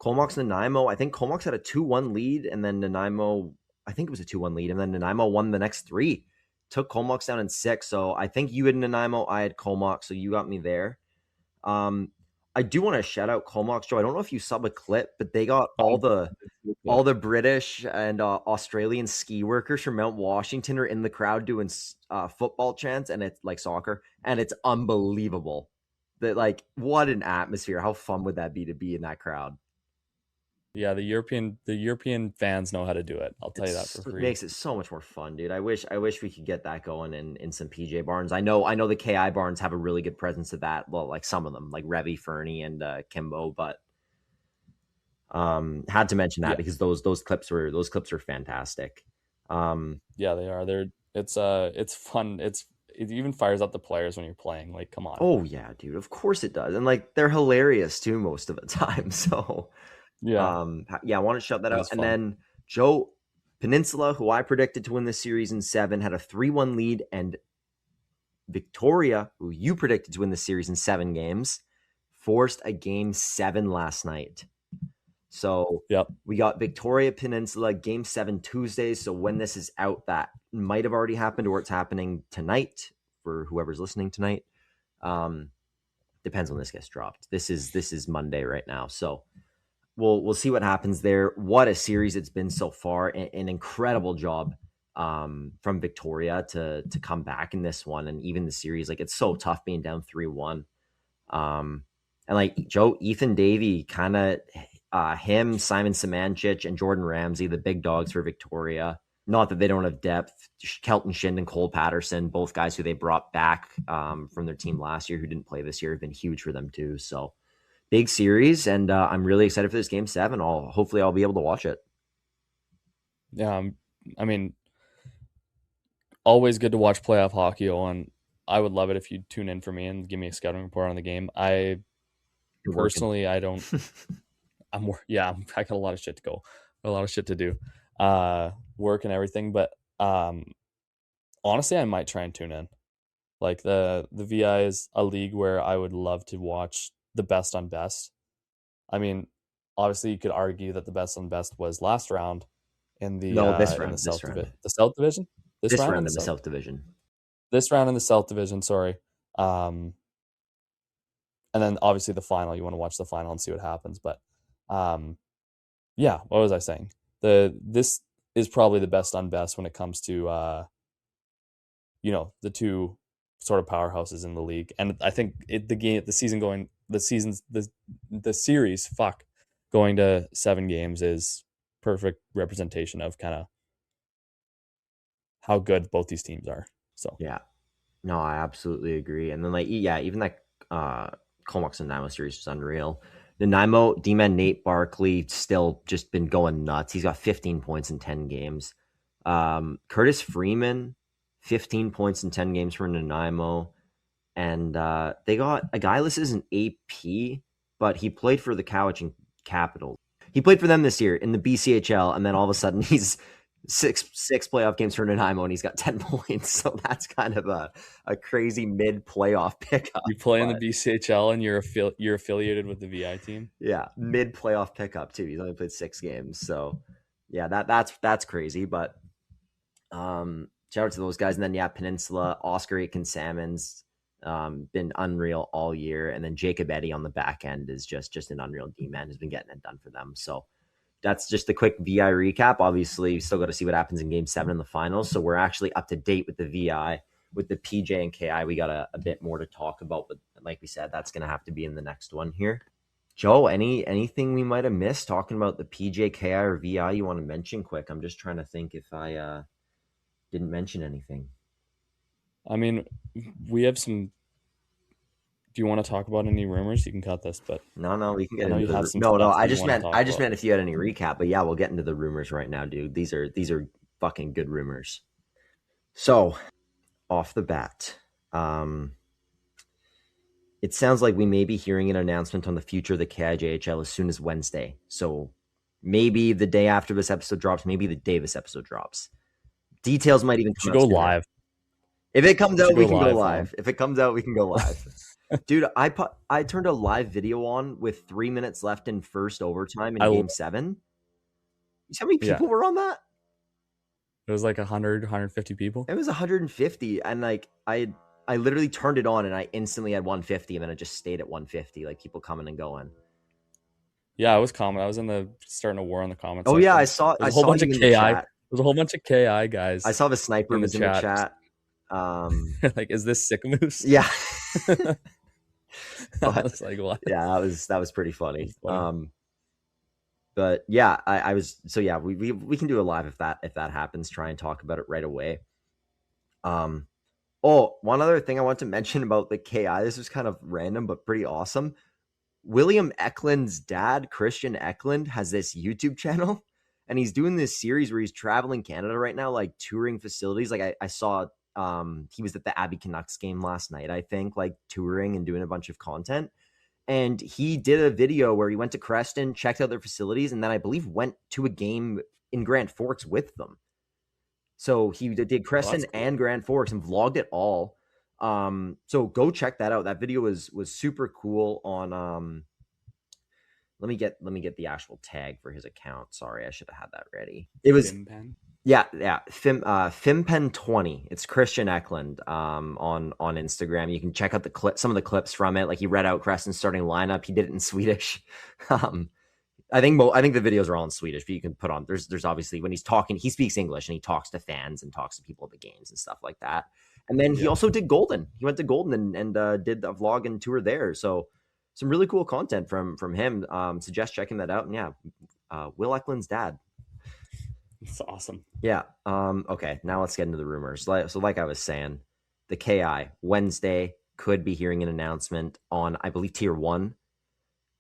Comox Nanaimo, I think Comox had a 2-1 lead, and then Nanaimo, I think it was a 2-1 lead, and then Nanaimo won the next 3. Took Comox down in 6. So I think you had Nanaimo, I had Comox, so you got me there. I do want to shout out Comox, Joe. I don't know if you saw the clip, but they got all the British and Australian ski workers from Mount Washington are in the crowd doing football chants, and it's like soccer, and it's unbelievable. That, like, what an atmosphere! How fun would that be to be in that crowd? Yeah, the European fans know how to do it. I'll tell you that for free. It makes it so much more fun, dude. I wish we could get that going in some PJ barns. I know the KI barns have a really good presence of that. Well, like some of them, like Revy, Fernie, and Kimbo, but had to mention that because those clips are fantastic. Yeah, they are. It's fun. It even fires up the players when you're playing. Like, come on. Oh yeah, dude. Of course it does, and like they're hilarious too most of the time. So. Yeah. I want to shout that out. Fun. And then Joe Peninsula, who I predicted to win this series in 7, had a 3-1 lead, and Victoria, who you predicted to win the series in 7 games, forced a game 7 last night. So we got Victoria Peninsula game 7 Tuesday. So when this is out, that might have already happened, or it's happening tonight for whoever's listening tonight. Depends when this gets dropped. This is Monday right now. So we'll see what happens there. What a series it's been so far. An incredible job from Victoria to come back in this one, and even the series. Like, it's so tough being down 3-1. And like Joe, Ethan Davey, kind of him, Simon Samancic, and Jordan Ramsey, the big dogs for Victoria. Not that they don't have depth. Kelton Shind and Cole Patterson, both guys who they brought back from their team last year who didn't play this year, have been huge for them too. So big series, and I'm really excited for this game 7. Hopefully I'll be able to watch it. Yeah, I mean, always good to watch playoff hockey, Owen. I would love it if you'd tune in for me and give me a scouting report on the game. I don't. I got a lot of shit to go, a lot of shit to do, work and everything. But honestly, I might try and tune in. Like, the VI is a league where I would love to watch the best on best. I mean, obviously you could argue that the best on best was last round in the South Division. This round in the South Division. This round in the South Division, sorry. And then obviously the final, you want to watch the final and see what happens. But what was I saying? This is probably the best on best when it comes to the two sort of powerhouses in the league. And I think the series going to 7 games is perfect representation of kind of how good both these teams are. So yeah, no, I absolutely agree. And then even that Comox and Nanaimo series was unreal. Nanaimo, D-man Nate Barkley still just been going nuts. He's got 15 points in 10 games. Curtis Freeman, 15 points in 10 games for Nanaimo. And they got a guy listed as an AP, but he played for the Cowichan Capitals. He played for them this year in the BCHL, and then all of a sudden he's six playoff games for Nanaimo, and he's got 10 points. So that's kind of a crazy mid-playoff pickup. You play in the BCHL, and you're affiliated with the VI team? Yeah, mid-playoff pickup, too. He's only played 6 games. So, yeah, that's crazy. But shout out to those guys. And then, Peninsula, Oscar Aitken-Salmons, been unreal all year. And then Jacob Eddy on the back end is just an unreal D-man, has been getting it done for them. So that's just a quick VI recap. Obviously, you still got to see what happens in game 7 in the finals. So we're actually up to date with the VI. with the PJ and KI, we got a bit more to talk about, but like we said, that's going to have to be in the next one here. Joe, anything we might have missed talking about the PJ, KI, or VI you want to mention quick? I'm just trying to think if I didn't mention anything. I mean, we have some. Do you want to talk about any rumors? You can cut this, but no, we can get I know into you have the some no. stuff I that you just wanna meant talk meant about. if you had any recap, but yeah, we'll get into the rumors right now, dude. These are fucking good rumors. So, off the bat, it sounds like we may be hearing an announcement on the future of the KIJHL as soon as Wednesday. So maybe the day after this episode drops, maybe the day this episode drops. Details might even come should out go sooner. live. If it comes out, we can go live, live. If it comes out, we can go live. Dude, I turned a live video on with 3 minutes left in first overtime in Game 7. You see how many people were on that? It was like 100, 150 people. It was 150, and like I literally turned it on, and I instantly had 150, and then it just stayed at 150, like people coming and going. Yeah, I was commenting. I was starting a war in the comments. Oh section. yeah, I saw. There's a whole bunch of KI. There's a whole bunch of KI guys. I saw the sniper was in the chat. Like, is this Sick Moose? Yeah. I was like, what? Yeah, that was pretty funny. But yeah, I was so yeah, we can do a live if that happens. Try and talk about it right away. Oh, one other thing I want to mention about the KI. This was kind of random but pretty awesome. William Eklund's dad, Christian Eklund, has this YouTube channel, and he's doing this series where he's traveling Canada right now, like touring facilities. Like I saw. He was at the Abbey Canucks game last night, I think, like touring and doing a bunch of content. And he did a video where he went to Creston, checked out their facilities, and then I believe went to a game in Grand Forks with them. So he did Creston and Grand Forks and vlogged it all. So go check that out. That video was super cool on let me get the actual tag for his account. Sorry, I should have had that ready. It was Fimpen? Yeah. Fimpen20. It's Christian Eklund on Instagram. You can check out some of the clips from it. Like he read out Creston's starting lineup. He did it in Swedish. I think the videos are all in Swedish, but you can put on. There's obviously when he's talking, he speaks English and he talks to fans and talks to people at the games and stuff like that. And then he also did Golden. He went to Golden and did a vlog and tour there. So some really cool content from him. Suggest checking that out. And yeah, Will Eklund's dad. It's awesome. Yeah. Okay. Now let's get into the rumors. So like I was saying, the KI Wednesday could be hearing an announcement on, I believe, Tier 1.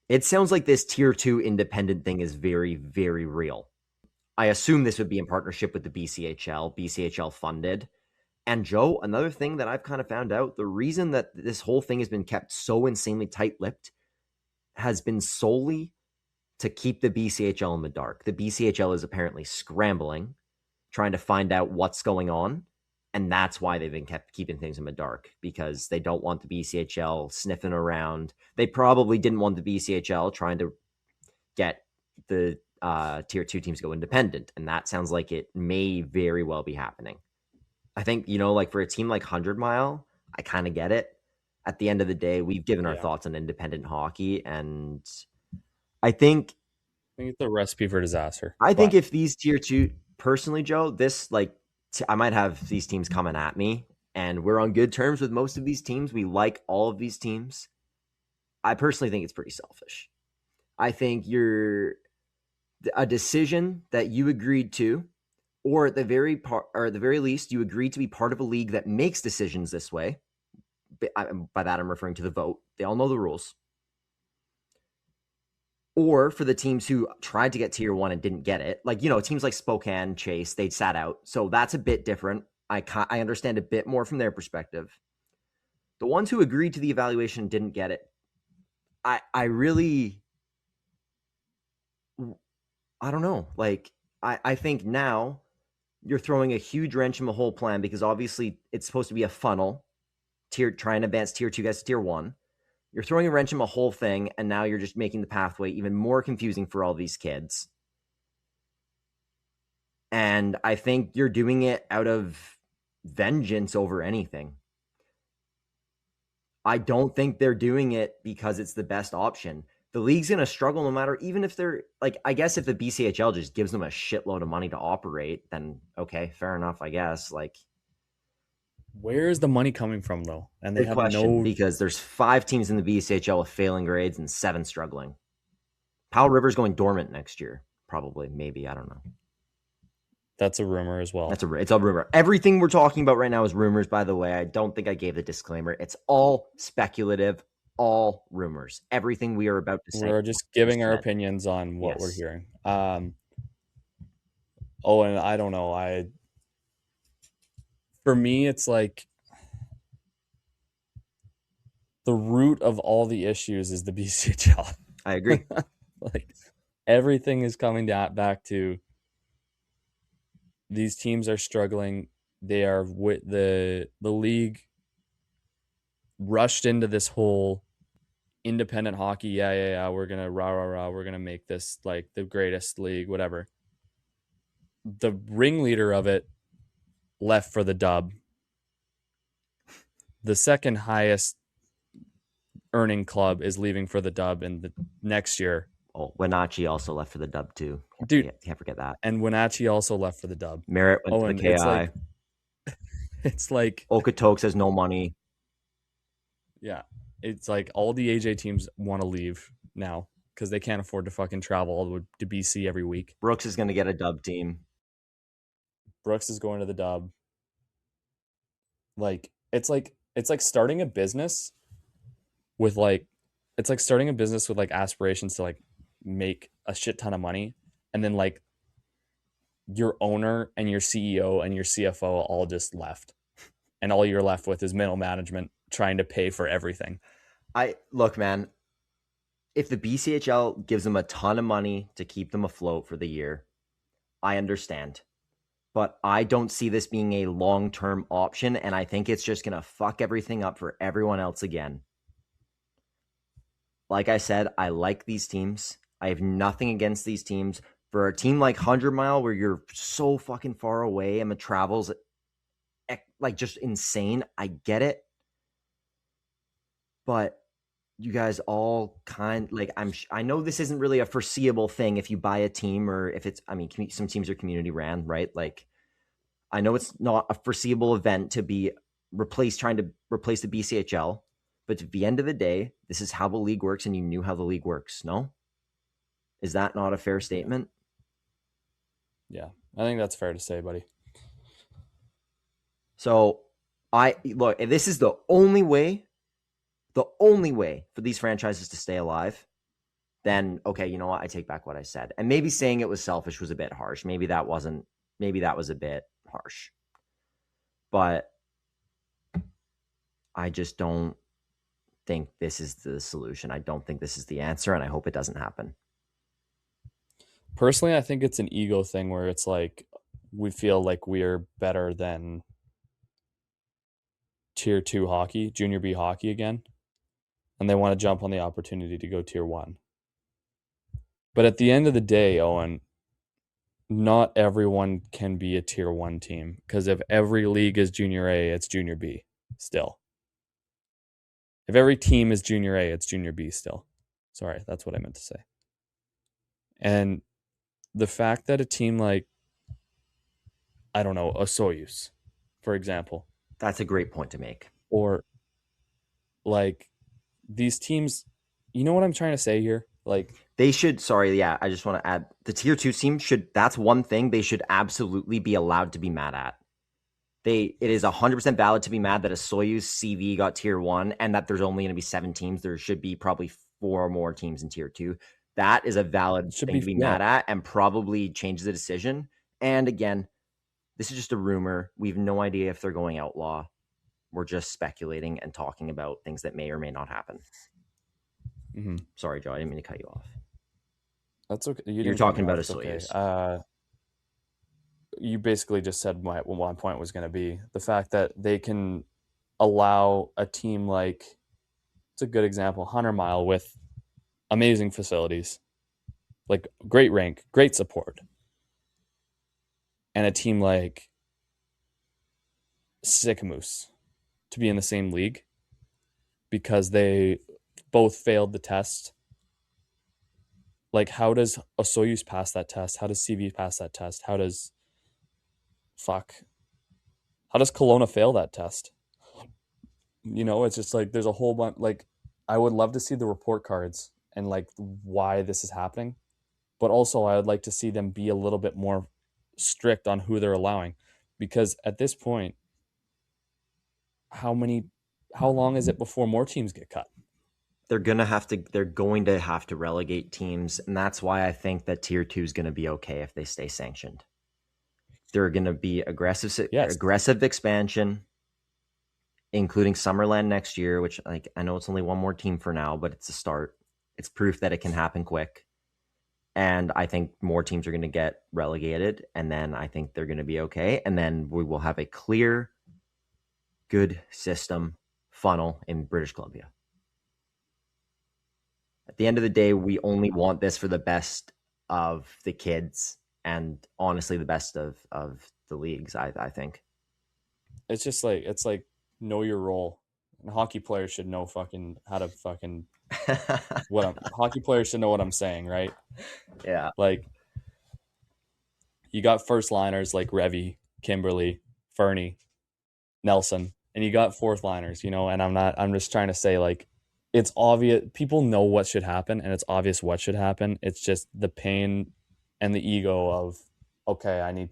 It sounds like this Tier 2 independent thing is very, very real. I assume this would be in partnership with the BCHL funded. And Joe, another thing that I've kind of found out, the reason that this whole thing has been kept so insanely tight-lipped has been solely to keep the BCHL in the dark. The BCHL is apparently scrambling, trying to find out what's going on. And that's why they've been keeping things in the dark, because they don't want the BCHL sniffing around. They probably didn't want the BCHL trying to get the Tier 2 teams to go independent. And that sounds like it may very well be happening. I think, like for a team like 100 Mile, I kind of get it. At the end of the day, we've given our thoughts on independent hockey, and I think it's a recipe for disaster. I think if these Tier 2, personally, Joe, this I might have these teams coming at me, and we're on good terms with most of these teams. We like all of these teams. I personally think it's pretty selfish. I think you're a decision that you agreed to, or at the very least, you agreed to be part of a league that makes decisions this way. By that, I'm referring to the vote. They all know the rules. Or for the teams who tried to get Tier 1 and didn't get it, teams like Spokane, Chase, they sat out. So that's a bit different. I understand a bit more from their perspective. The ones who agreed to the evaluation and didn't get it, I don't know. I think now you're throwing a huge wrench in the whole plan, because obviously it's supposed to be a funnel, trying to advance Tier 2 guys to Tier 1. You're throwing a wrench in the whole thing, and now you're just making the pathway even more confusing for all these kids. And I think you're doing it out of vengeance over anything. I don't think they're doing it because it's the best option. The league's going to struggle no matter, even if they're I guess if the BCHL just gives them a shitload of money to operate, then okay, fair enough, I guess. Where is the money coming from, though? And they Good have question, no. because there's 5 teams in the BCHL with failing grades and 7 struggling. Powell River's going dormant next year, probably, maybe, I don't know. That's a rumor as well. It's a rumor. Everything we're talking about right now is rumors, by the way. I don't think I gave the disclaimer. It's all speculative, all rumors. Everything we are about to say. We're just giving our said. opinions on what we're Yes. hearing. Owen, I don't know. For me, it's like the root of all the issues is the BCHL. I agree. Like everything is coming back to these teams are struggling. They are with the league rushed into this whole independent hockey. Yeah. We're gonna rah. We're gonna make this like the greatest league, whatever. The ringleader of it left for the dub. The second highest earning club is leaving for the dub in the next year. Oh, Wenatchee also left for the dub too. Dude, can't forget that. And Wenatchee also left for the dub. Merritt went to the KI. It's like Okotoks has no money. Yeah. It's like all the AJ teams want to leave now because they can't afford to fucking travel all the way to BC every week. Brooks is going to get a dub team. Brooks is going to the dub. Like it's like starting a business with like aspirations to like make a shit ton of money, and then like your owner and your CEO and your CFO all just left, and all you're left with is middle management trying to pay for everything. Look, man, if the BCHL gives them a ton of money to keep them afloat for the year, I understand. But I don't see this being a long-term option, and I think it's just going to fuck everything up for everyone else again. Like I said, I like these teams. I have nothing against these teams. For a team like 100 Mile, where you're so fucking far away and the travel's like just insane, I get it. But you guys all I know this isn't really a foreseeable thing if you buy a team, or if it's, some teams are community ran, right? Like, I know it's not a foreseeable event to be trying to replace the BCHL, but at the end of the day, this is how the league works, and you knew how the league works, no? Is that not a fair statement? Yeah, I think that's fair to say, buddy. So, this is the only way for these franchises to stay alive. Then, okay, you know what? I take back what I said. And maybe saying it was selfish was a bit harsh. Maybe that was a bit harsh. But I just don't think this is the solution. I don't think this is the answer, and I hope it doesn't happen. Personally, I think it's an ego thing where it's like we feel like we're better than Tier 2 hockey, Junior B hockey again, and they want to jump on the opportunity to go Tier 1. But at the end of the day, Owen, not everyone can be a Tier 1 team, because if every league is Junior A, it's Junior B still. If every team is Junior A, it's Junior B still. Sorry, that's what I meant to say. And the fact that a team like, I don't know, a Soyuz, for example. That's a great point to make. Or like these teams, you know what I'm trying to say here? Like they should, I just want to add, the Tier 2 team that's one thing they should absolutely be allowed to be mad at. It is 100% valid to be mad that a Soyuz CV got Tier 1 and that there's only going to be 7 teams. There should be probably 4 more teams in Tier 2. That is a valid thing to be mad at, and probably changes the decision. And again, this is just a rumor. We have no idea if they're going outlaw. We're just speculating and talking about things that may or may not happen. Mm-hmm. Sorry, Joe, I didn't mean to cut you off. That's okay. You're talking about a Soyuz. Okay. You basically just said what my point was going to be. The fact that they can allow a team like, it's a good example, 100 Mile, with amazing facilities, like great rank, great support, and a team like Sycamoose to be in the same league because they both failed the test. Like, how does a Soyuz pass that test? How does CV pass that test? How does How does Kelowna fail that test? It's just like there's a whole bunch. Like, I would love to see the report cards and like why this is happening, but also I would like to see them be a little bit more strict on who they're allowing, because at this point, how long is it before more teams get cut? They're going to have to relegate teams, and that's why I think that tier 2 is going to be okay if they stay sanctioned. They're going to be aggressive expansion, including Summerland next year, which, like, I know it's only one more team for now, but it's a start. It's proof that it can happen quick. And I think more teams are going to get relegated, and then I think they're going to be okay. And then we will have a clear, good system funnel in British Columbia. At the end of the day, we only want this for the best of the kids and honestly the best of the leagues, I think. It's just like, it's like, know your role. And hockey players should know how to hockey players should know what I'm saying, right? Yeah. Like, you got first liners like Revy, Kimberly, Fernie, Nelson, and you got fourth liners, and I'm just trying to say, like, it's obvious people know what should happen, and it's obvious what should happen. It's just the pain and the ego of, okay,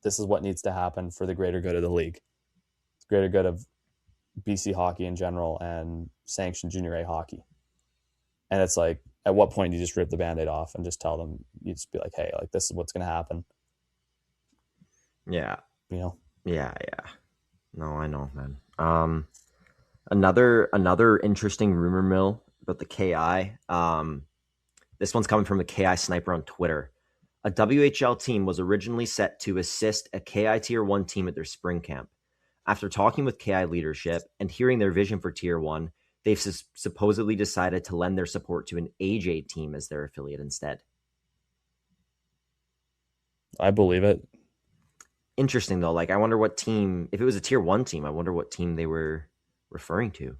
this is what needs to happen for the greater good of the league, the greater good of BC hockey in general and sanctioned junior A hockey. And it's like, at what point do you just rip the Band-Aid off and just tell them, you just be like, hey, like, this is what's going to happen. Yeah. Yeah. No, I know, man. Another interesting rumor mill about the KI. This one's coming from the KI Sniper on Twitter. A WHL team was originally set to assist a KI Tier 1 team at their spring camp. After talking with KI leadership and hearing their vision for Tier 1, they've supposedly decided to lend their support to an AJ team as their affiliate instead. I believe it. Interesting, though. Like, I wonder what team, if it was a Tier 1 team, I wonder what team they were referring to.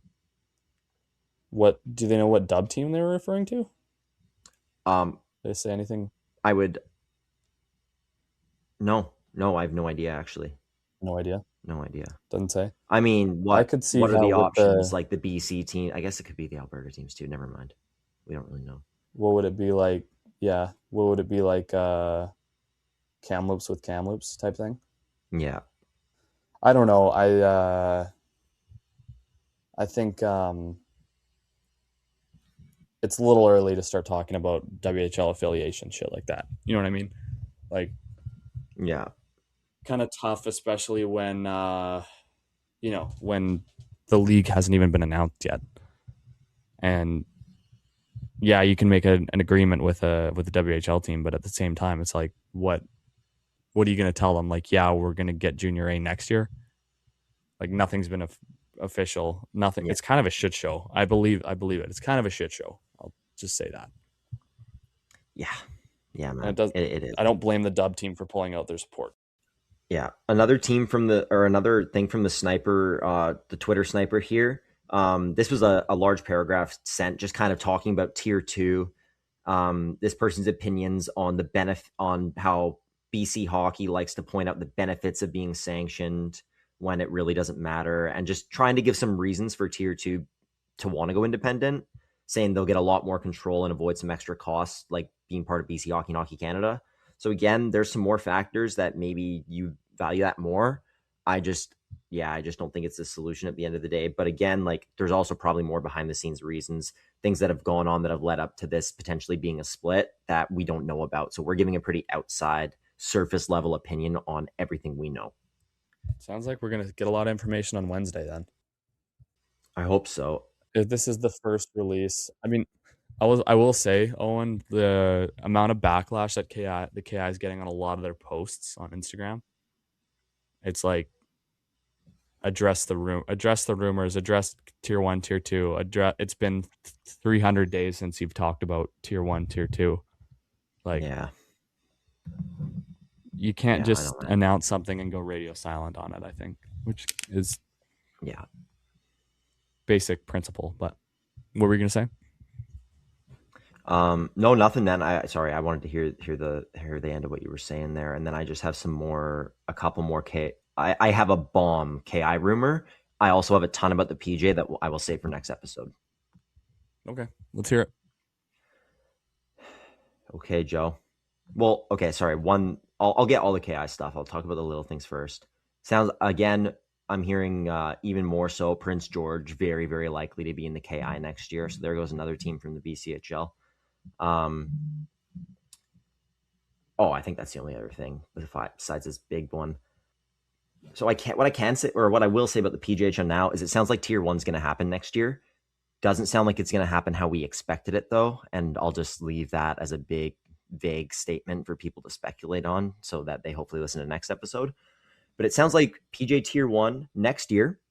What, do they know what dub team they were referring to? Did they say anything? No, I have no idea, actually. No idea. Doesn't say. I mean, I could see what are the options? Like the BC team? I guess it could be the Alberta teams too. Never mind. We don't really know. What would it be like? Yeah. What would it be like? Kamloops with Kamloops type thing? Yeah. I don't know. I think it's a little early to start talking about WHL affiliation, shit like that. You know what I mean? Like, yeah. Kind of tough, especially when when the league hasn't even been announced yet. And yeah, you can make an agreement with the WHL team, but at the same time, it's like, what are you going to tell them? Like, yeah, we're going to get Junior A next year. Like, nothing's been official. Nothing. Yeah. It's kind of a shit show. I believe it. It's kind of a shit show. I'll just say that. Yeah, man. It is. I don't blame the dub team for pulling out their support. Yeah, another thing from the sniper, the Twitter sniper here. This was a large paragraph sent, just kind of talking about Tier 2. This person's opinions on on how BC hockey likes to point out the benefits of being sanctioned when it really doesn't matter, and just trying to give some reasons for Tier 2 to want to go independent, saying they'll get a lot more control and avoid some extra costs, like being part of BC Hockey and Hockey Canada. So again, there's some more factors that maybe you value that more. I just don't think it's the solution at the end of the day. But again, like, there's also probably more behind the scenes reasons, things that have gone on that have led up to this potentially being a split that we don't know about. So we're giving a pretty outside, surface level opinion on everything we know. Sounds like we're going to get a lot of information on Wednesday then. I hope so. If this is the first release, I mean, I will say, Owen, the amount of backlash that the KI is getting on a lot of their posts on Instagram, it's like, address the rumors, address Tier 1, Tier 2. It's been 300 days since you've talked about Tier 1, Tier 2. Like, yeah. You can't just announce something and go radio silent on it, I think, which is basic principle. But what were you going to say? No, nothing then. I wanted to hear the end of what you were saying there. And then I just have a couple more I have a bomb KI rumor. I also have a ton about the PJ that I will save for next episode. Okay, let's hear it. Okay, Joe. Well, okay, sorry. I'll get all the KI stuff. I'll talk about the little things first. Sounds, again, I'm hearing even more so Prince George, very, very likely to be in the KI next year. So there goes another team from the VCHL. I think that's the only other thing besides this big one. So what I can say, or what I will say about the PJHL now is it sounds like tier 1's going to happen next year. Doesn't sound like it's going to happen how we expected it though. And I'll just leave that as a big, vague statement for people to speculate on so that they hopefully listen to the next episode. But it sounds like PJ tier 1 next year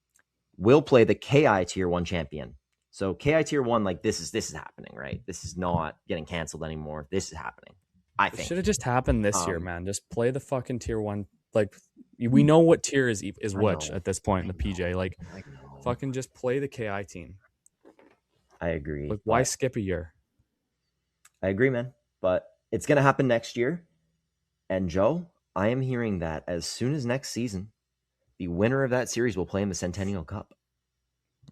will play the KI tier 1 champion. So KI tier 1, like this is happening, right? This is not getting canceled anymore. This is happening. I think it should have just happened this year, man. Just play the fucking tier 1. Like we know what tier is which at this point in the PJ. Like fucking just play the KI team. I agree. Like why skip a year? I agree, man. But it's gonna happen next year. And Joe, I am hearing that as soon as next season, the winner of that series will play in the Centennial Cup.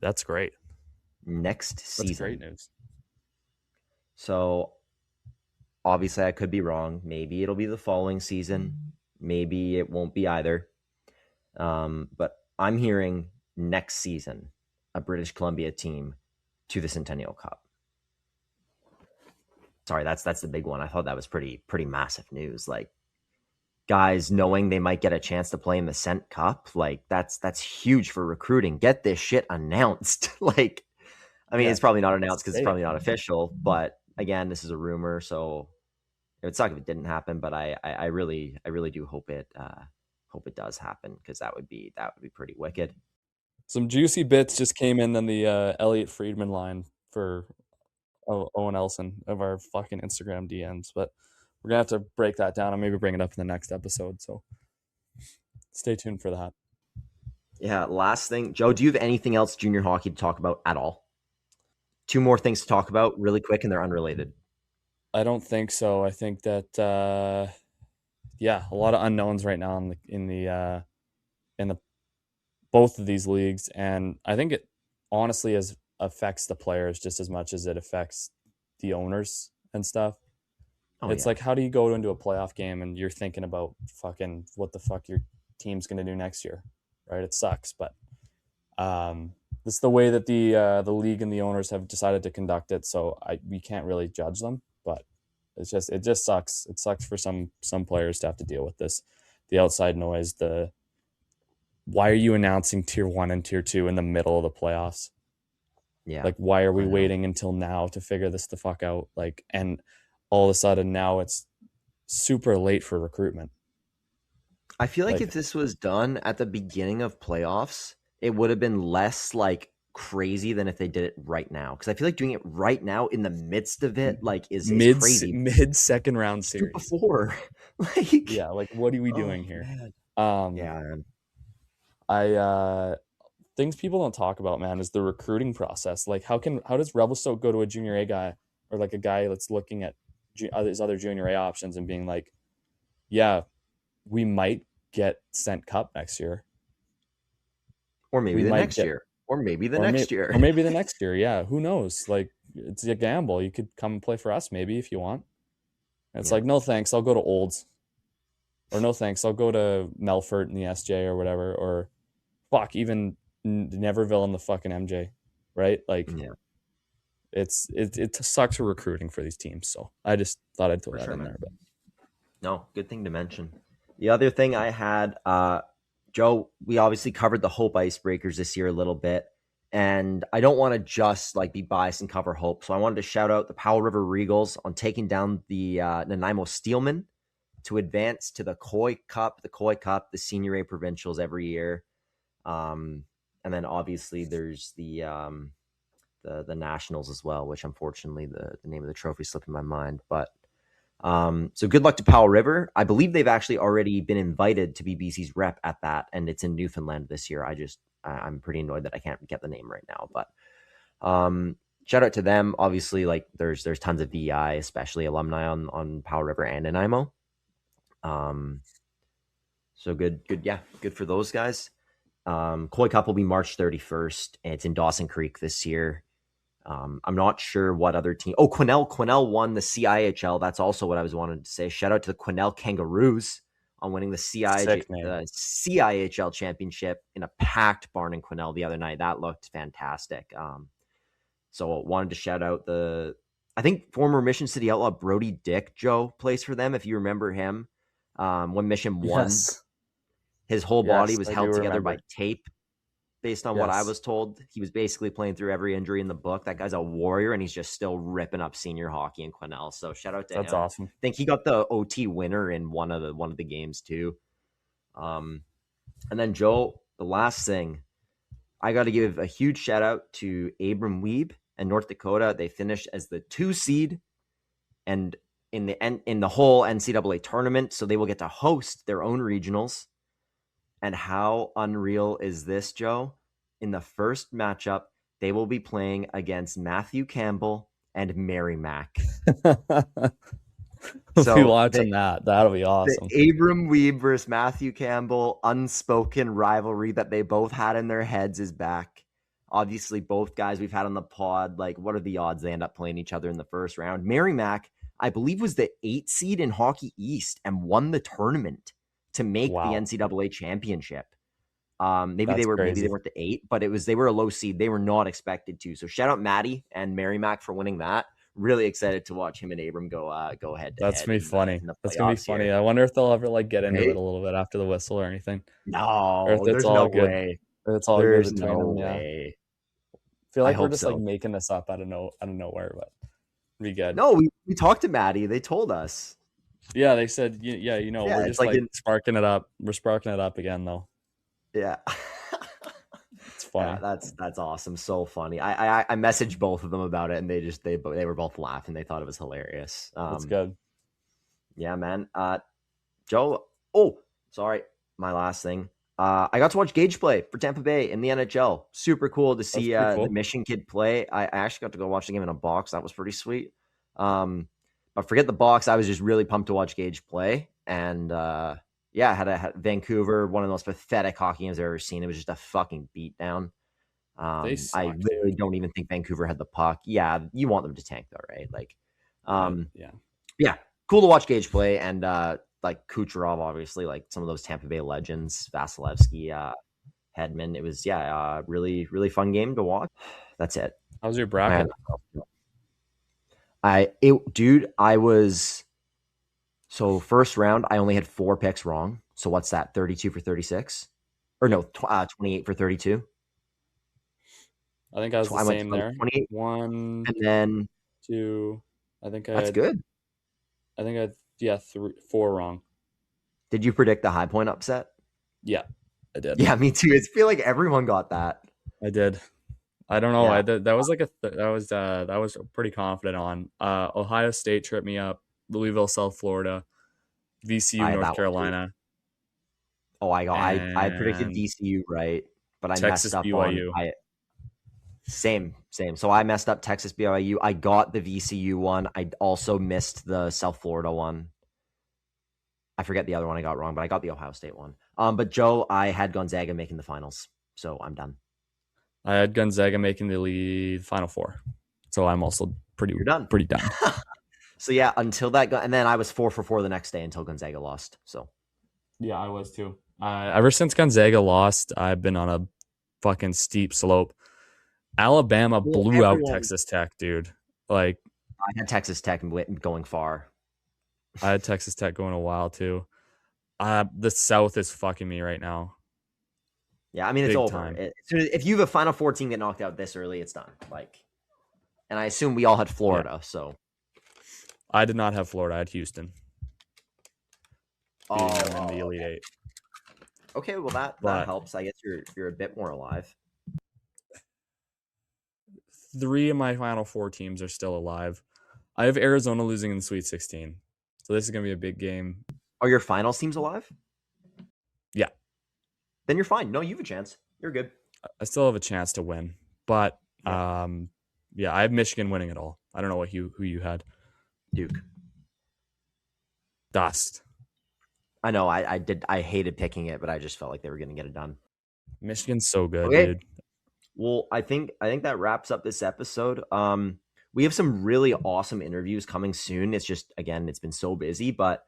That's great. Next season. That's great news. So obviously I could be wrong. Maybe it'll be the following season. Maybe it won't be either. But I'm hearing next season, a British Columbia team to the Centennial Cup. Sorry, that's the big one. I thought that was pretty massive news. Like guys knowing they might get a chance to play in the Cent Cup, like that's huge for recruiting. Get this shit announced. Like, I mean, it's probably not announced because it's probably not official. But again, this is a rumor, so it would suck if it didn't happen. But I really do hope it does happen because that would be pretty wicked. Some juicy bits just came in on the Elliot Friedman line for Owen Elson of our fucking Instagram DMs, but we're gonna have to break that down and maybe bring it up in the next episode. So stay tuned for that. Yeah. Last thing, Joe, do you have anything else junior hockey to talk about at all? 2 more things to talk about really quick, and they're unrelated. I don't think so. I think that a lot of unknowns right now in the both of these leagues, and I think it honestly affects the players just as much as it affects the owners and stuff. It's like, how do you go into a playoff game and you're thinking about fucking what the fuck your team's going to do next year, right? It sucks, but this is the way that the league and the owners have decided to conduct it. So we can't really judge them, but it just sucks. It sucks for some players to have to deal with this, the outside noise. Why are you announcing tier 1 and tier 2 in the middle of the playoffs? Yeah. Like, why are we waiting until now to figure this the fuck out? Like, and all of a sudden now it's super late for recruitment. I feel like if this was done at the beginning of playoffs, it would have been less like crazy than if they did it right now. Because I feel like doing it right now in the midst of it, like is crazy. Mid second round series before. Like, yeah, like what are we doing here? Man. Things people don't talk about, man, is the recruiting process. Like how does Revelstoke go to a junior A guy or like a guy that's looking at his other junior A options and being like, yeah, we might get Cent Cup next year. Or maybe the next year. Or maybe the next year. Or maybe the next year, yeah. Who knows? Like, it's a gamble. You could come and play for us maybe if you want. And it's like, no thanks, I'll go to Olds. Or no thanks, I'll go to Melfort in the SJ or whatever. Or fuck, even Neverville in the fucking MJ. Right? Like, it sucks for recruiting for these teams. So I just thought I'd throw that in there. But no, good thing to mention. The other thing I had, Joe, we obviously covered the Hope Icebreakers this year a little bit, and I don't want to just like be biased and cover Hope. So I wanted to shout out the Powell River Regals on taking down the Nanaimo Steelmen to advance to the Koi Cup, the Senior A Provincials every year. And then obviously there's the Nationals as well, which unfortunately the name of the trophy slipped in my mind, but so good luck to Powell River. I believe they've actually already been invited to be BC's rep at that, and it's in Newfoundland this year. I'm pretty annoyed that I can't get the name right now, but shout out to them. Obviously, like there's tons of VI, especially alumni on Powell River and Nanaimo. So good. Yeah, good for those guys. Koi Cup will be March 31st. And it's in Dawson Creek this year. I'm not sure what other team. Oh, Quesnel won the KIJHL. That's also what I was wanting to say. Shout out to the Quesnel Kangaroos on winning the KIJHL championship in a packed barn in Quesnel the other night. That looked fantastic. So wanted to shout out I think former Mission City Outlaw Brody Dick, Joe, plays for them. If you remember him, when Mission won, his whole body was held together by tape. Based on what I was told, he was basically playing through every injury in the book. That guy's a warrior, and he's just still ripping up senior hockey in Quesnel. So shout out to him. That's awesome. I think he got the OT winner in one of the games too. And then Joe, the last thing, I got to give a huge shout out to Abram Wiebe and North Dakota. They finished as the 2 seed, and in the whole NCAA tournament, so they will get to host their own regionals. And how unreal is this, Joe? In the first matchup, they will be playing against Matthew Campbell and Marymac. So be watching that. That'll be awesome. The Abram Wiebe versus Matthew Campbell unspoken rivalry that they both had in their heads is back. Obviously, both guys we've had on the pod, like, what are the odds they end up playing each other in the first round? Marymac, I believe, was the 8 seed in Hockey East and won the tournament to make the NCAA championship. Maybe they weren't the 8, but they were a low seed. They were not expected to. So shout out Maddie and Marymac for winning that. Really excited to watch him and Abram go ahead. That's gonna be funny. That's gonna be funny. Here. I wonder if they'll ever get into it a little bit after the whistle or anything. No, or if there's no way. It's all there's good no way. I feel like we're just making this up out of nowhere, but it'd be good. No, we talked to Maddie. They told us. Yeah, they said, we're just sparking it up. We're sparking it up again, though. Yeah. It's funny. Yeah, that's awesome. So funny. I messaged both of them about it, and they were both laughing. They thought it was hilarious. That's good. Yeah, man. Joe. Oh, sorry. My last thing. I got to watch Gage play for Tampa Bay in the NHL. Super cool to see the Mission kid play. I actually got to go watch the game in a box. That was pretty sweet. But forget the box. I was just really pumped to watch Gage play. And I had Vancouver, one of the most pathetic hockey games I've ever seen. It was just a fucking beatdown. I really don't even think Vancouver had the puck. Yeah, you want them to tank though, right? Cool to watch Gage play. And Kucherov, obviously, like some of those Tampa Bay legends, Vasilevsky, Hedman. It was, really, really fun game to watch. That's it. How was your bracket? First round, I only had 4 picks wrong. So what's that? 32 for 36? Or no, 28 for 32. I think I was the same there. 28. 1, and then 2. I think that's good. I think I had 4 wrong. Did you predict the High Point upset? Yeah, I did. Yeah, me too. I feel like everyone got that. I did. I don't know. Yeah. That was pretty confident on. Ohio State tripped me up. Louisville, South Florida, VCU, North Carolina. I predicted VCU right, but I Texas, messed up BYU. on same. So I messed up Texas BYU. I got the VCU one. I also missed the South Florida one. I forget the other one I got wrong, but I got the Ohio State one. But Joe, I had Gonzaga making the finals, so I'm done. I had Gonzaga making the Final Four, so I'm also pretty done. So yeah, until that, and then I was 4 for 4 the next day until Gonzaga lost. So yeah, I was too. Ever since Gonzaga lost, I've been on a fucking steep slope. Alabama blew out Texas Tech, dude. Like I had Texas Tech going far. I had Texas Tech going a while too. The South is fucking me right now. Yeah, I mean, it's over. If you have a Final Four team get knocked out this early, it's done. And I assume we all had Florida, so. I did not have Florida. I had Houston. In the Elite Eight. Okay, well that helps. I guess you're a bit more alive. 3 of my Final Four teams are still alive. I have Arizona losing in the Sweet 16, so this is gonna be a big game. Are your finals teams alive? Yeah. Then you're fine. No, you have a chance. You're good. I still have a chance to win, but I have Michigan winning it all. I don't know who you had. Duke. Dust. I know I hated picking it, but I just felt like they were going to get it done. Michigan's so good, Okay. dude. Well, I think that wraps up this episode. We have some really awesome interviews coming soon. It's just, again, it's been so busy, but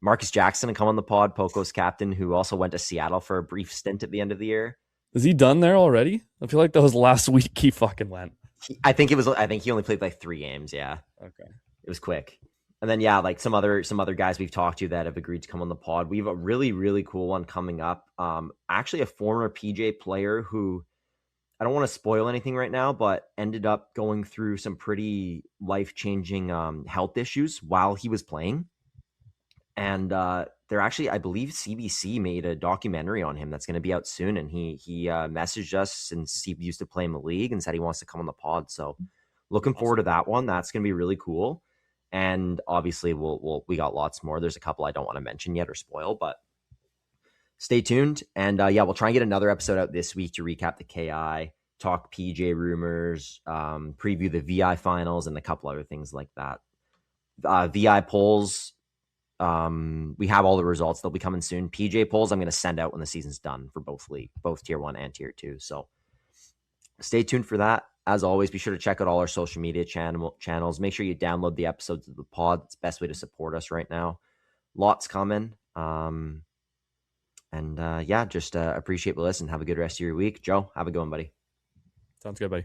Marcus Jackson to come on the pod, Poco's captain, who also went to Seattle for a brief stint at the end of the year. Is he done there already? I feel like that was last week he fucking went. I think he only played like 3 games. Yeah. Okay. It was quick. And then, yeah, like some other guys we've talked to that have agreed to come on the pod. We have a really, really cool one coming up. Actually a former PJ player who, I don't want to spoil anything right now, but ended up going through some pretty life-changing health issues while he was playing. And they're actually, I believe CBC made a documentary on him that's going to be out soon. And he messaged us since he used to play in the league and said he wants to come on the pod. So looking forward to that one. That's going to be really cool. And obviously we got lots more. There's a couple I don't want to mention yet or spoil, but stay tuned. And we'll try and get another episode out this week to recap the KI, talk PJ Rumours, preview the VI finals, and a couple other things like that. VI polls, we have all the results. They'll be coming soon. PJ polls, I'm going to send out when the season's done for both tier 1 and tier 2. So stay tuned for that. As always, be sure to check out all our social media channels. Make sure you download the episodes of the pod. It's the best way to support us right now. Lots coming. Just appreciate the listen. Have a good rest of your week. Joe, have a good one, buddy. Sounds good, buddy.